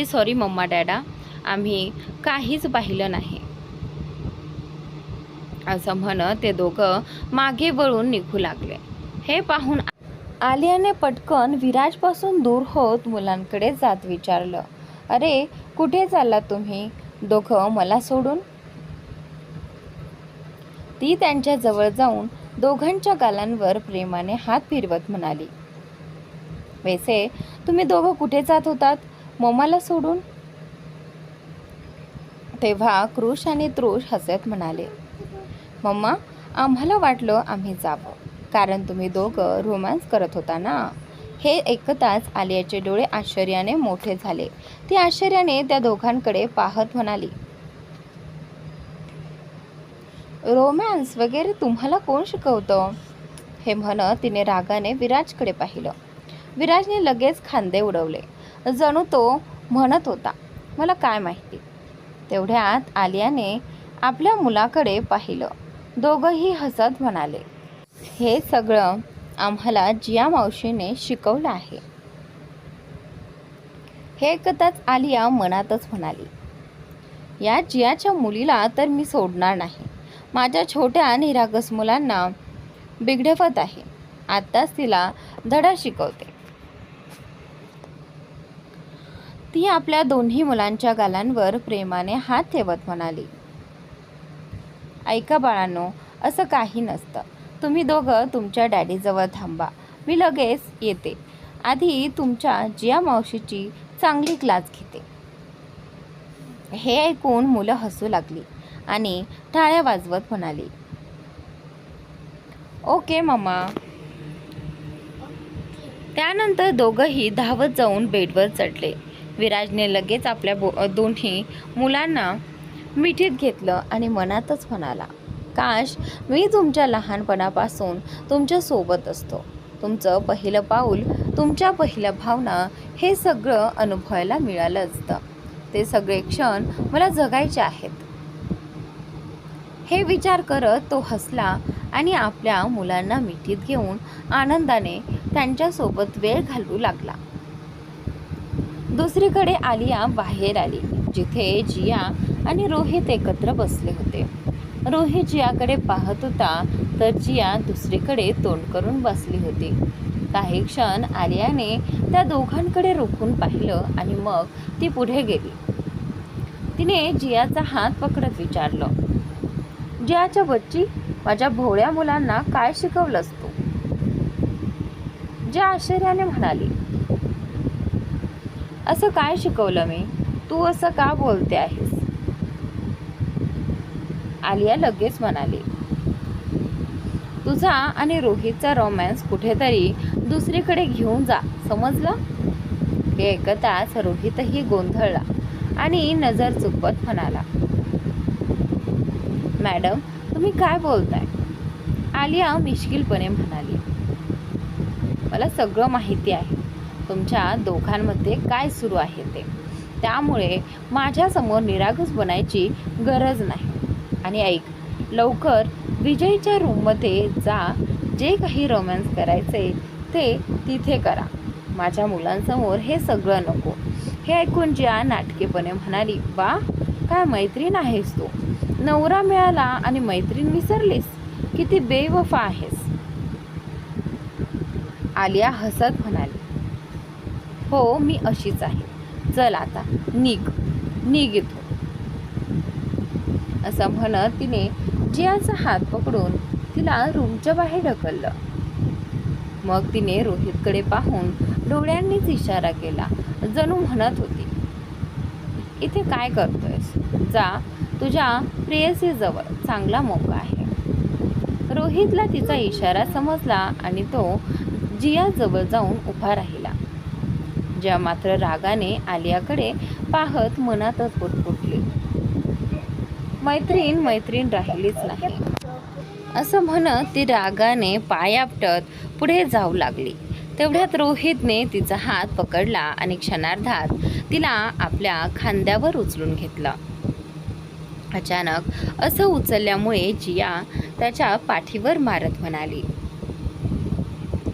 सॉरी मम्मा डॅडा, आम्ही काहीच पाहिलं नाही. असं म्हणत ते दोघं मागे वळून निघू लागले. हे पाहून आलियाने पटकन विराजपासून दूर होत मुलांकडे जात विचारलं, अरे कुठे चाललात तुम्ही दोघं मला सोडून? ती त्यांच्या जवळ जाऊन दोघांच्या गालांवर प्रेमाने हात फिरवत म्हणाली, वैसे तुम्ही दोघं कुठे जात होतात मम्माला सोडून? तेव्हा कृष आणि तृष हसत म्हणाले, मम्मा, आम्हाला वाटलं आम्ही जावं, कारण तुम्ही दोघं रोमॅन्स करत होता ना. हे ऐकताच आलियाचे डोळे आश्चर्याने मोठे झाले. ती आश्चर्याने त्या दोघांकडे पाहत म्हणाली, रोमॅन्स वगैरे तुम्हाला कोण शिकवतं? हे म्हणत तिने रागाने विराजकडे पाहिलं. विराजने लगेच खांदे उडवले, जणू तो म्हणत होता, मला काय माहिती. तेवढ्यात आलियाने आपल्या मुलाकडे पाहिलं. दोघंही हसत म्हणाले, हे सगळं आम्हाला जिया मावशीने शिकवलं आहे. हे ऐकताच आलिया मनातच म्हणाली, या जियाच्या मुलीला तर मी सोडणार नाही. माझ्या छोट्या निरागस मुलांना बिघडवत आहे. आत्ताच तिला धडा शिकवते. ती आपल्या दोन्ही मुलांच्या गालांवर प्रेमाने हात ठेवत म्हणाली, ऐका बाळांनो, असं काही नसतं. तुम्ही दोघं तुमच्या डॅडीजवळ थांबा, मी लगेच येते. आधी तुमच्या जिया मावशीची चांगली क्लास घेते. हे ऐकून मुलं हसू लागली आणि टाळ्या वाजवत म्हणाली, ओके मम्मा. त्यानंतर दोघंही धावत जाऊन बेडवर चढले. विराजने लगेच आपल्या दोन्ही मुलांना मिठीत घेतलं आणि मनातच म्हणाला, काश मी तुमच्या लहानपणापासून तुमच्या सोबत असतो. तुमचं पहिलं पाऊल, तुमच्या पहिल्या भावना, हे सगळं अनुभवायला मिळालं असतं. ते सगळे क्षण मला जगायचे आहेत. हे विचार करत तो हसला आणि आपल्या मुलांना मिठीत घेऊन आनंदाने त्यांच्यासोबत वेळ घालवू लागला. दुसरीकडे आलिया बाहेर आली, जिथे जिया आणि रोहित एकत्र बसले होते. रोहित जियाकडे पाहत होता तर जिया दुसरीकडे तोंड करून बसली होती. काही क्षण आलियाने त्या दोघांकडे रोखून पाहिलं आणि मग ती पुढे गेली. तिने जियाचा हात पकडत विचारलं, जियाच्या बच्ची, माझ्या भोळ्या मुलांना काय शिकवलंस तू? जिया आश्चर्याने म्हणाली, असं काय शिकवलं मी? तू असं का बोलते आहेस? आलिया लगेच म्हणाली, तुझा आणि रोहितचा रोमॅन्स कुठेतरी दुसरीकडे घेऊन जा, समजलं? हे ऐकताच रोहितही गोंधळला आणि नजर चुकवत म्हणाला, मॅडम तुम्ही काय बोलताय? आलिया मिश्किलपणे म्हणाली, मला सगळं माहिती आहे तुमच्या दोघांमध्ये काय सुरू आहे ते, त्यामुळे माझ्यासमोर निरागस बनायची गरज नाही. आणि ऐक, लवकर विजयच्या रूममध्ये जा, जे काही रोमॅन्स करायचे ते तिथे करा, माझ्या मुलांसमोर हे सगळं नको. हे ऐकून जिया नाटकेपणे म्हणाली, वा, काय मैत्रीण आहेस तू? नवरा मिळाला आणि मैत्रीण विसरलीस? किती बेवफा आहेस. आलिया हसत म्हणाली, हो मी अशीच आहे, चल आता निघ इथून. असं म्हणत तिने जियाचा हात पकडून तिला रूमच्या बाहेर ढकललं. मग तिने रोहितकडे पाहून डोळ्यांनीच इशारा केला, जणू म्हणत होती, इथे काय करतोयस? जा, तुझ्या प्रेयसीजवळ चांगला मोका आहे. रोहितला तिचा इशारा समजला आणि तो जियाजवळ जाऊन उभा राहिला. जिया मात्र रागाने आलियाकडे पाहत मनातच पुटपुटली, मैत्रीण राहिलीच नाही. असं म्हणत ती रागाने पाय आपटत पुढे जाऊ लागली. तेवढ्यात रोहितने तिचा हात पकडला आणि क्षणार्धात तिला आपल्या खांद्यावर उचलून घेतलं. अचानक असं उचलल्यामुळे जिया त्याच्या पाठीवर मारत म्हणाली,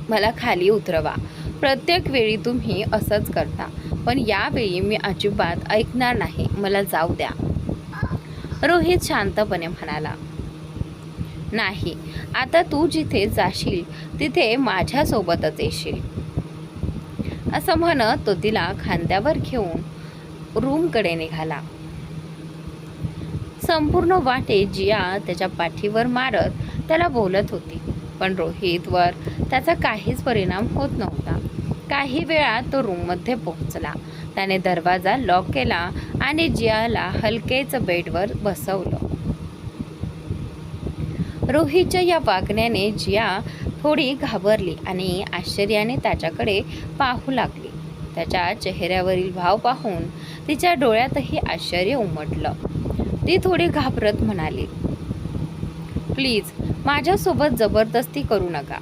मला खाली उतरवा. प्रत्येक वेळी तुम्ही असंच करता, पण यावेळी मी अजिबात ऐकणार नाही, मला जाऊ द्या. रोहित शांतपणे म्हणाला, नाही, आता तू जिथे जाशील तिथे माझ्यासोबतच येशील. असं म्हणत तो तिला खांद्यावर घेऊन रूमकडे निघाला. संपूर्ण वाटे जिया त्याच्या पाठीवर मारत त्याला बोलत होती, पण रोहितवर त्याचा काहीच परिणाम होत नव्हता. काही वेळात तो रूममध्ये पोहोचला. त्याने दरवाजा लॉक केला आणि जियाला हलकेच बेडवर बसवलं. रोहितच्या या वागण्याने जिया थोडी घाबरली आणि आश्चर्याने त्याच्याकडे पाहू लागली. त्याच्या चेहऱ्यावरील भाव पाहून तिच्या डोळ्यातही आश्चर्य उमटलं. ती थोडी घाबरत म्हणाली, प्लीज माझ्यासोबत जबरदस्ती करू नका.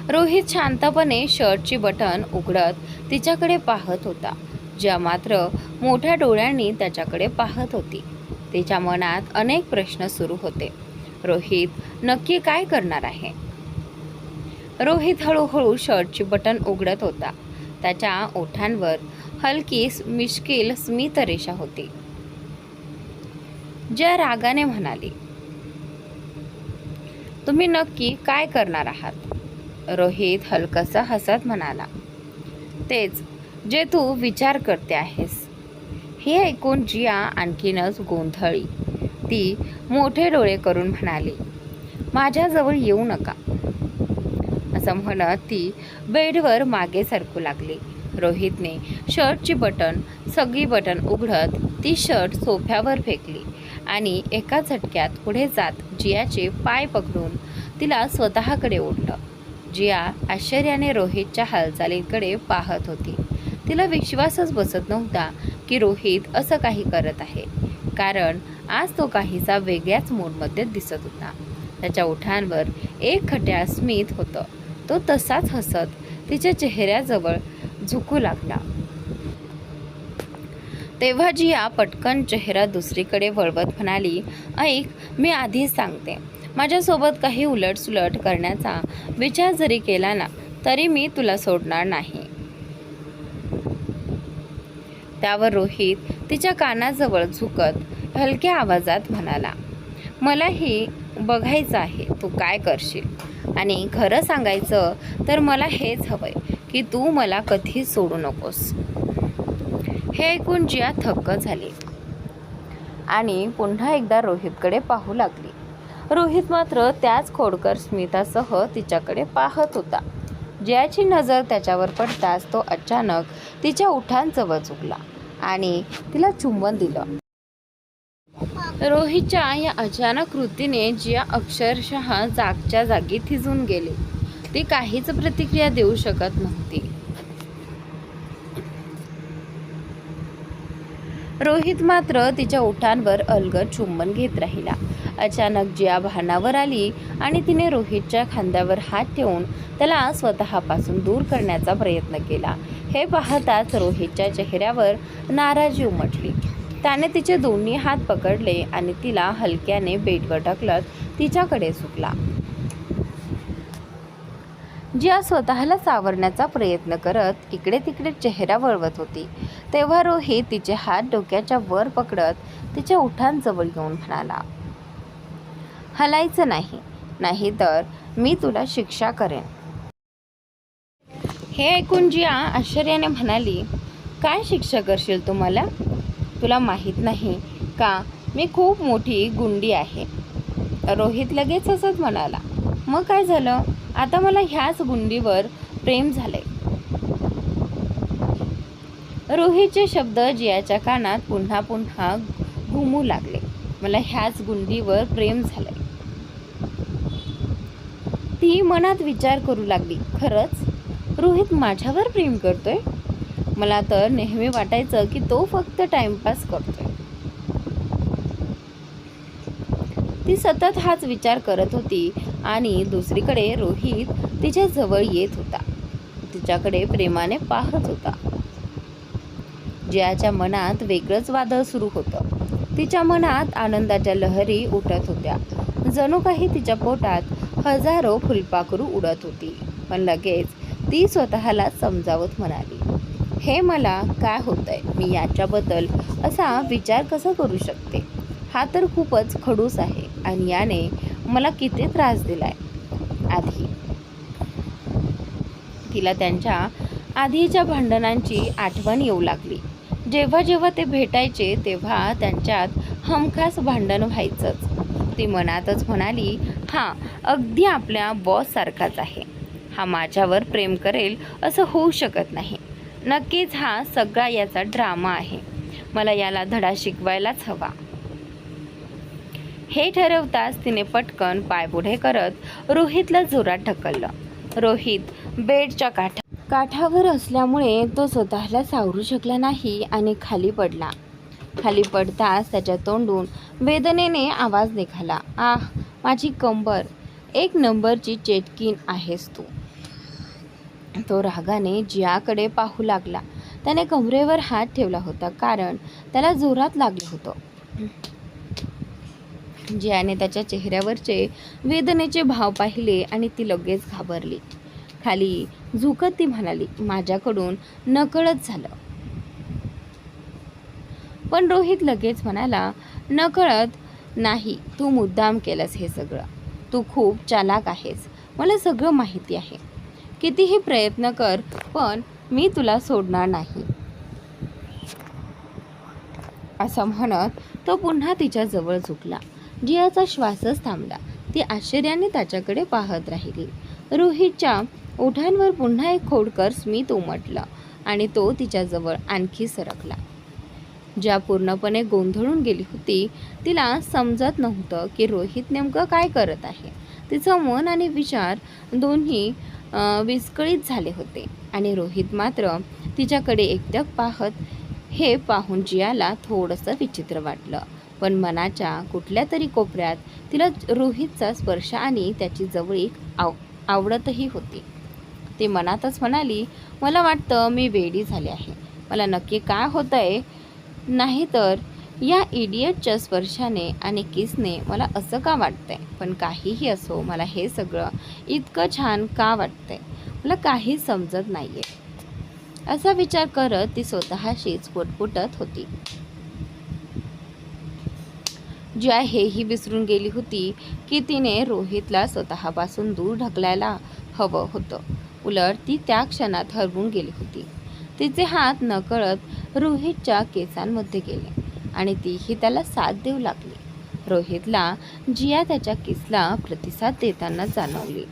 रोहित शांतपणे शर्टची बटन उघडत तिच्याकडे पाहत होता. जिया मात्र मोठ्या डोळ्यांनी त्याच्याकडे पाहत होती. तिच्या मनात अनेक प्रश्न सुरू होते. रोहित नक्की काय करणार आहे? रोहित हळूहळू शर्टची बटन उघडत होता. त्याच्या ओठांवर हलकी मिश्किल स्मित रेषा होती. जिया रागाने म्हणाली, तुम्ही नक्की काय करणार आहात? रोहित हलकसा हसत म्हणाला, तेच जे तू विचार करते आहेस. हे ऐकून जिया आणखीनच गोंधळली. ती मोठे डोळे करून म्हणाली, माझ्याजवळ येऊ नका. असं म्हणत ती बेडवर मागे सरकू लागली. रोहितने शर्टची सगळी बटन उघडत ती शर्ट सोफ्यावर फेकली आणि एका झटक्यात पुढे जात जियाचे पाय पकडून तिला स्वतःकडे ओढलं. जिया आश्चर्याने रोहितच्या हालचालींकडे पाहत होती. तिला विश्वासच बसत नव्हता की रोहित असं काही करत आहे, कारण आज तो काहीसा वेगळ्याच मूडमध्ये दिसत होता. त्याच्या ओठांवर एक खट्याळ स्मित होतं. तो तसाच हसत तिच्या चेहऱ्याजवळ झुकू लागला. तेव्हा जिया पटकन चेहरा दुसरीकडे वळवत म्हणाली, ऐक, मी आधीच सांगते, माझ्यासोबत काही उलटसुलट करण्याचा विचार जरी केला ना तरी मी तुला सोडणार नाही. त्यावर रोहित तिच्या कानाजवळ झुकत हलक्या आवाजात म्हणाला, मलाही बघायचं आहे तू काय करशील, आणि खरं सांगायचं तर मला हेच हवंय की तू मला कधीच सोडू नकोस. हे ऐकून जिया थक्क झाली आणि पुन्हा एकदा रोहितकडे पाहू लागली. रोहित मात्र त्याच खोडकर स्मितासह तिच्याकडे पाहत होता. जियाची नजर त्याच्यावर पडताच तो अचानक तिच्या ओठांजवळ झुकला आणि तिला चुंबन दिलं. रोहितच्या या अचानक कृतीने जिया अक्षरशः जागच्या जागी थिजून गेली. ती काहीच प्रतिक्रिया देऊ शकत नव्हती. रोहित मात्र तिच्या ओठांवर अलगद चुंबन घेत राहिला. अचानक जिया भानावर आली आणि तिने रोहितच्या खांद्यावर हात ठेवून त्याला स्वतःपासून दूर करण्याचा प्रयत्न केला. हे पाहताच रोहितच्या चेहऱ्यावर नाराजी उमटली. त्याने तिचे दोन्ही हात पकडले आणि तिला हलक्याने बेडवर ढकलत तिच्याकडे झुकला. जिया स्वतःला सावरण्याचा प्रयत्न करत इकडे तिकडे चेहरा वळवत होती. तेव्हा रोहित तिचे हात डोक्याच्या वर पकडत तिच्या ओठांजवळ येऊन म्हणाला, हलायचं नाही, नाहीतर मी तुला शिक्षा करेन. हे ऐकून जिया आश्चर्याने म्हणाली, काय शिक्षा करशील तू मला? तुला माहीत नाही का मी खूप मोठी गुंडी आहे. रोहित लगेच हसत म्हणाला, मग काय झालं, आता मला ह्याच गुंडीवर प्रेम झाले. रोहितचे शब्द जियाच्या कानात पुन्हा पुन्हा घुमू लागले. मला ह्याच गुंडीवर प्रेम झाले. ती मनात विचार करू लागली, खरंच रोहित माझ्यावर प्रेम करतोय? मला तर नेहमी वाटायचं की तो फक्त टाइमपास करतोय. ती सतत हाच विचार करत होती आणि दुसरीकडे रोहित तिच्या जवळ येत होता. तिच्याकडे प्रेमाने पाहत होता. जियाच्या मनात वेगळंच वादळ सुरू होतं. तिच्या मनात आनंदाच्या लहरी उठत होत्या. जणू काही तिच्या पोटात हजारो फुलपाखरू उडत होती. पण लगेच ती स्वतःला समजावत म्हणाली, हे मला काय होतंय, मी याच्याबद्दल असा विचार कसा करू शकते? हा तर खूपच खडूस आहे आणि याने मला किती त्रास दिलाय. आधी तिला त्यांच्या आधीच्या भांडणांची आठवण येऊ लागली. जेव्हा जेव्हा ते भेटायचे तेव्हा त्यांच्यात हमखास भांडण व्हायचंच. ती मनातच म्हणाली, हा अगदी आपल्या बॉस सारखाच आहे. हा माझ्यावर प्रेम करेल असं होऊ शकत नाही. नक्कीच हा सगळा याचा ड्रामा आहे. मला याला धडा शिकवायलाच हवा. हे ठरवताच तिने पटकन पायपुढे करत रोहितला जोरात ढकललं. रोहित बेडच्या काठावर असल्यामुळे तो स्वतःला सावरू शकला नाही आणि खाली पडला. खाली पडताच त्याच्या तोंडून वेदनेने आवाज निघाला, आह माझी कंबर, एक नंबरची चेटकीन आहेस तू. तो रागाने जियाकडे पाहू लागला. त्याने कमरेवर हात ठेवला होता कारण त्याला जोरात लागलं होतं. जियाने त्याच्या चेहऱ्यावरचे वेदनेचे भाव पाहिले आणि ती लगेच घाबरली. खाली झुकत ती म्हणाली, माझ्याकडून नकळत झालं. पण रोहित लगेच म्हणाला, नकळत नाही, तू मुद्दाम केलंस हे सगळं. तू खूप चालाक आहेस, मला सगळं माहिती आहे. कितीही प्रयत्न कर पण मी तुला सोडणार नाही. असं म्हणत तो पुन्हा तिच्या जवळ झुकला. जियाचा श्वासच थांबला. ती आश्चर्याने त्याच्याकडे पाहत राहिली. रोहितच्या ओठांवर पुन्हा एक खोडकर स्मित उमटलं आणि तो तिच्याजवळ आणखी सरकला. जिया पूर्णपणे गोंधळून गेली होती. तिला समजत नव्हतं की रोहित नेमकं काय करत आहे. तिचं मन आणि विचार दोन्ही विस्कळीत झाले होते आणि रोहित मात्र तिच्याकडे एकटक पाहत. हे पाहून जियाला थोडंसं विचित्र वाटलं. पण मनाच्या कुठल्या तरी कोपऱ्यात तिला रोहितचा स्पर्श आणि त्याची जवळीक आवडतही होती. ती मनातच म्हणाली, मला वाटतं मी वेडी झाले आहे. मला नक्की काय होतंय नाहीतर या इडियटच्या स्पर्शाने आणि किसने मला असं का वाटतंय. पण काहीही असो, मला हे सगळं इतकं छान का वाटतंय, मला काहीच समजत नाहीये. असा विचार करत ती स्वतःशीच पुटपुटत होती. जिया हेही विसरून गेली होती की तिने रोहितला स्वतःपासून दूर ढकलायला हवं होतं. उलट ती त्या क्षणात हरवून गेली होती. तिचे हात नकळत रोहितच्या केसांमध्ये गेले आणि तीही त्याला साथ देऊ लागली. रोहितला जिया त्याच्या किसला प्रतिसाद देताना जाणवली.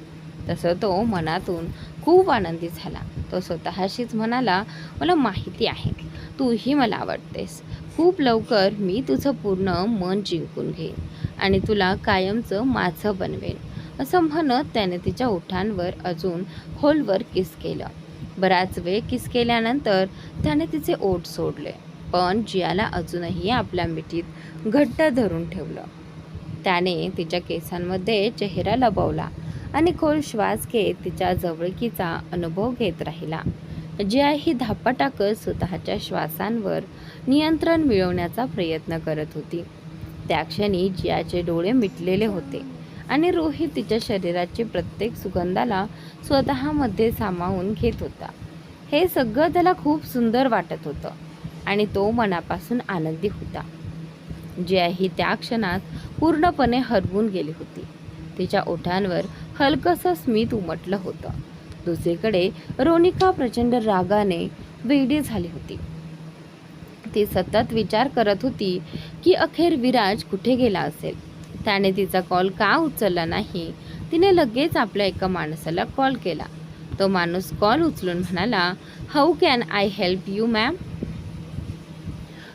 तसं तो मनातून खूप आनंदी झाला. तो स्वतःशीच म्हणाला, मला माहिती आहे तूही मला आवडतेस. खूप लवकर मी तुझं पूर्ण मन जिंकून घेईन आणि तुला कायमचं माझं बनवेन. असं म्हणत त्याने तिच्या ओठांवर अजून खोलवर किस केलं. बराच वेळ किस केल्यानंतर त्याने तिचे ओठ सोडले. पण जियाला अजूनही आपल्या मिठीत घट्ट धरून ठेवलं. त्याने तिच्या केसांमध्ये चेहरा लपवला आणि खोल श्वास घेत तिच्या जवळकीचा अनुभव घेत राहिला. जिया ही धापा टाकत स्वतःच्या श्वासांवर नियंत्रण मिळवण्याचा प्रयत्न करत होती. त्या क्षणी जियाचे डोळे मिटलेले होते आणि रोहित तिच्या शरीराची प्रत्येक सुगंधाला स्वतःमध्ये सामावून घेत होता. हे सगळं त्याला खूप सुंदर वाटत होतं आणि तो मनापासून आनंदी होता. जिया ही त्या क्षणात पूर्णपणे हरवून गेली होती. तिच्या ओठांवर हलकंसं स्मित उमटलं होतं. दुसरीकडे रोनिका प्रचंड रागाने वेडी झाली होती. ती सतत विचार करत होती की अखेर विराज कुठे गेला असेल. त्याने तिचा कॉल का उचलला नाही. तिने लगेच आपल्या एका माणसाला कॉल केला. तो माणूस कॉल उचलून म्हणाला, how can I help you ma'am.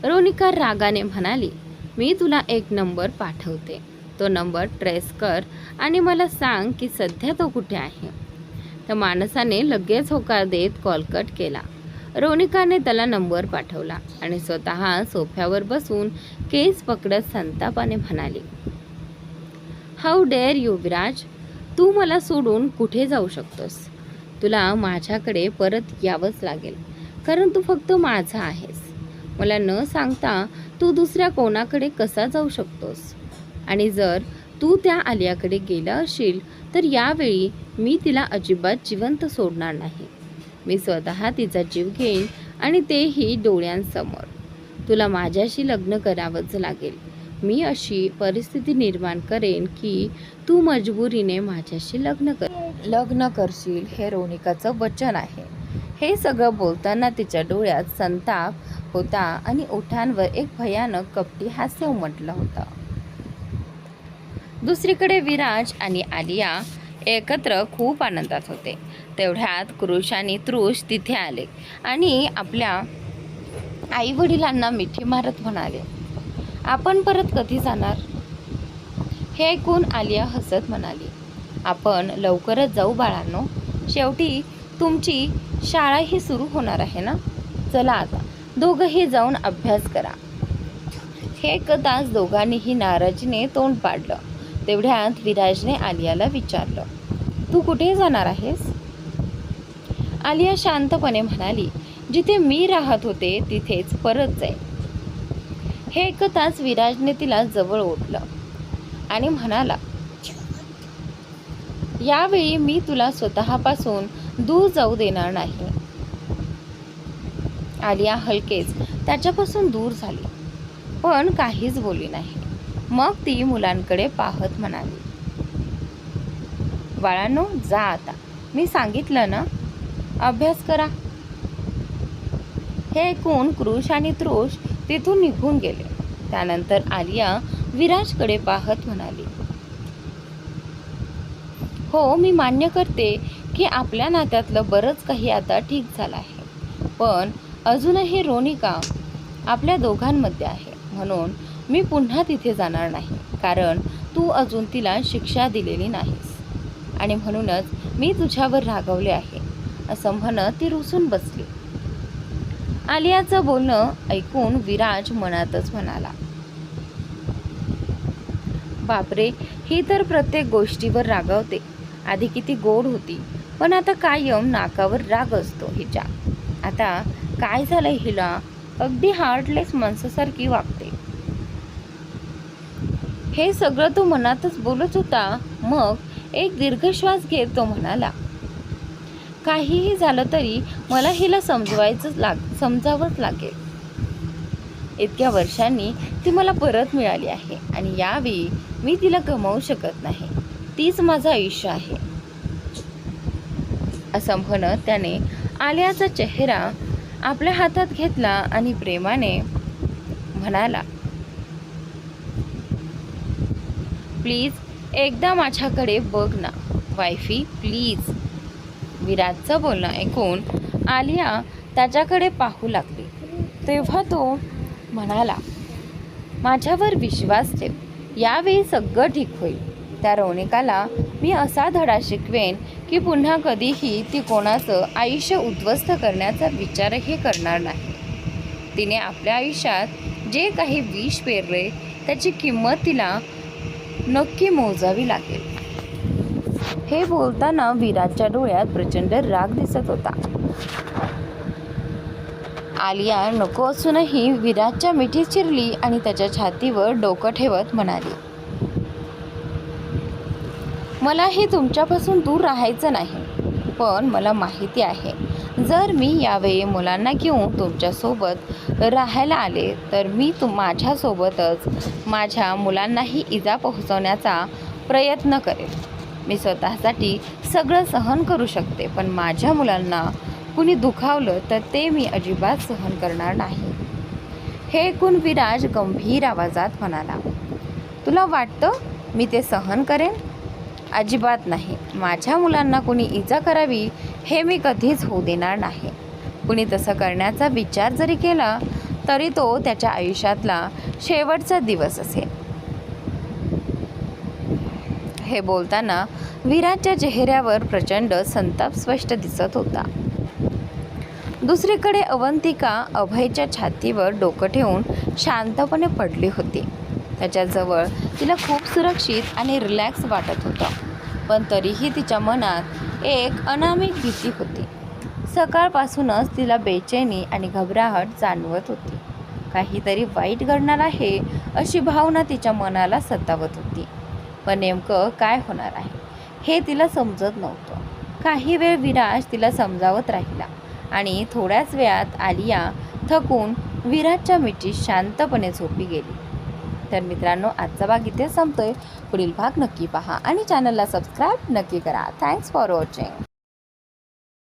Ronika रागाने म्हणाली, मी तुला एक नंबर पाठवते. तो नंबर ट्रेस कर आणि मला सांग की सध्या तो कुठे आहे. त्या माणसाने लगेच होकार देत कॉल कट केला. रोनिकाने त्याला नंबर पाठवला आणि स्वतः सोफ्यावर बसून केस पकडत संतापाने म्हणाली, हाऊ डेअर यू विराज. तू मला सोडून कुठे जाऊ शकतोस. तुला माझ्याकडे परत यावंच लागेल कारण तू फक्त माझा आहेस. मला न सांगता तू दुसऱ्या कोणाकडे कसा जाऊ शकतोस. आणि जर तू त्या आलियाकडे गेला असशील तर यावेळी मी तिला अजिबात जिवंत सोडणार नाही. मी स्वतः तिचा जीव घेईन आणि तेही डोळ्यांसमोर. तुला माझ्याशी लग्न करावंच लागेल. मी अशी परिस्थिती निर्माण करेन की तू मजबुरीने माझ्याशी लग्न करशील. हे रोनिकाचं वचन आहे. हे सगळं बोलताना तिच्या डोळ्यात संताप होता आणि ओठांवर एक भयानक कपटी हास्य उमटलं होतं. दुसरीकडे विराज आणि आलिया एकत्र खूप आनंदात होते. तेवढ्यात कृष आणि तृष तिथे आले आणि आपल्या आई वडिलांना मिठी मारत म्हणाले, आपण परत कधी जाणार. हे ऐकून आलिया हसत म्हणाली, आपण लवकरच जाऊ बाळांनो. शेवटी तुमची शाळाही सुरू होणार आहे ना. चला आता दोघंही जाऊन अभ्यास करा. हे ऐकताच दोघांनीही नाराजीने तोंड पाडलं. तेवढ्यात विराजने आलियाला विचारलं, तू कुठे जाणार आहेस. आलिया शांतपणे म्हणाली, जिथे मी राहत होते तिथेच परत जाईल. हे ऐकताच विराजने तिला जवळ ओढलं आणि म्हणाला, यावेळी मी तुला स्वतःपासून दूर जाऊ देणार नाही. आलिया हलकेच त्याच्यापासून दूर झाली पण काहीच बोलली नाही. मग ती मुलांकडे पाहत म्हणाली, बाळांनो जा आता. मी सांगितलं ना, अभ्यास करा. हे ऐकून कृष आणि तृष तिथून निघून गेले. त्यानंतर आलिया विराजकडे पाहत म्हणाली, हो मी मान्य करते की आपल्या नात्यातलं बरंच काही आता ठीक झालं आहे. पण अजूनही रोनिका आपल्या दोघांमध्ये आहे. म्हणून मी पुन्हा तिथे जाणार नाही कारण तू अजून तिला शिक्षा दिलेली नाहीस आणि म्हणूनच मी तुझ्यावर रागावले आहे. असं म्हणत ती रुसून बसली. आलियाचं बोलणं ऐकून विराज मनातच म्हणाला, बापरे, ही तर प्रत्येक गोष्टीवर रागावते. आधी किती गोड होती पण आता कायम नाकावर राग असतो हिच्या. आता काय झालंय हिला. अगदी हार्टलेस माणसासारखी वागते. हे सगळं तो मनातच बोलत होता. मग एक दीर्घ श्वास घेत तो म्हणाला, काहीही झालं तरी मला हिला समजावंच लागेल. इतक्या वर्षांनी ती मला परत मिळाली आहे आणि यावेळी मी तिला गमावू शकत नाही. तीच माझं आयुष्य आहे. असं म्हणत त्याने आलियाचा चेहरा आपल्या हातात घेतला आणि प्रेमाने म्हणाला, प्लीज एकदा माझ्याकडे बघ ना वाईफी, प्लीज. विराजचं बोलणं ऐकून आलिया त्याच्याकडे पाहू लागली. तेव्हा तो म्हणाला, माझ्यावर विश्वास ठेव, यावेळी सगळं ठीक होईल. त्या रौनिकाला मी असा धडा शिकवेन की पुन्हा कधीही ती कोणाचं आयुष्य उद्ध्वस्त करण्याचा विचारही करणार नाही. तिने आपल्या आयुष्यात जे काही विष पेरले त्याची किंमत तिला नक्की मोजावी लागेल. हे बोलताना विराजच्या डोळ्यात प्रचंड राग दिसत होता. आलिया नको असूनही विराजच्या मिठीत शिरली आणि त्याच्या छातीवर डोकं ठेवत म्हणाली, मलाही तुमच्यापासून दूर राहायचं नाही, पण मला माहिती आहे जर मी यावेळी मुलांना घेऊन तुमच्यासोबत राहायला आले तर मी माझ्यासोबतच माझ्या मुलांनाही इजा पोहोचवण्याचा प्रयत्न करेन. मी स्वतःसाठी सगळं सहन करू शकते, पण माझ्या मुलांना कुणी दुखावलं तर ते मी अजिबात सहन करणार नाही. हे ऐकून विराज गंभीर आवाजात म्हणाला, तुला वाटतं मी ते सहन करेन? अजिबात नाही. माझ्या मुलांना कुणी इजा करावी हे मी कधीच होऊ देणार नाही. कुणी तसं करण्याचा विचार जरी केला तरी तो त्याच्या आयुष्यातला शेवटचा दिवस असेल. हे बोलताना विराजच्या चेहऱ्यावर प्रचंड संताप स्पष्ट दिसत होता. दुसरीकडे अवंतिका अभयच्या छातीवर डोकं ठेवून शांतपणे पडली होती. त्याच्याजवळ तिला खूप सुरक्षित आणि रिलॅक्स वाटत होतं, पण तरीही तिच्या मनात एक अनामिक भीती होती. सकाळपासूनच तिला बेचैनी आणि घबराहट जाणवत होती. काहीतरी वाईट घडणार आहे अशी भावना तिच्या मनाला सतावत होती, पण नेमकं काय होणार आहे हे तिला समजत नव्हतं. काही वेळ विराज तिला समजावत राहिला आणि थोड्याच वेळात आलिया थकून विराजच्या मिठीत शांतपणे झोपी गेली. तर मित्रांनो, आजचा भाग इथे संपतोय. पुढील भाग नक्की पहा आणि चॅनलला सबस्क्राईब नक्की करा. Thanks for watching.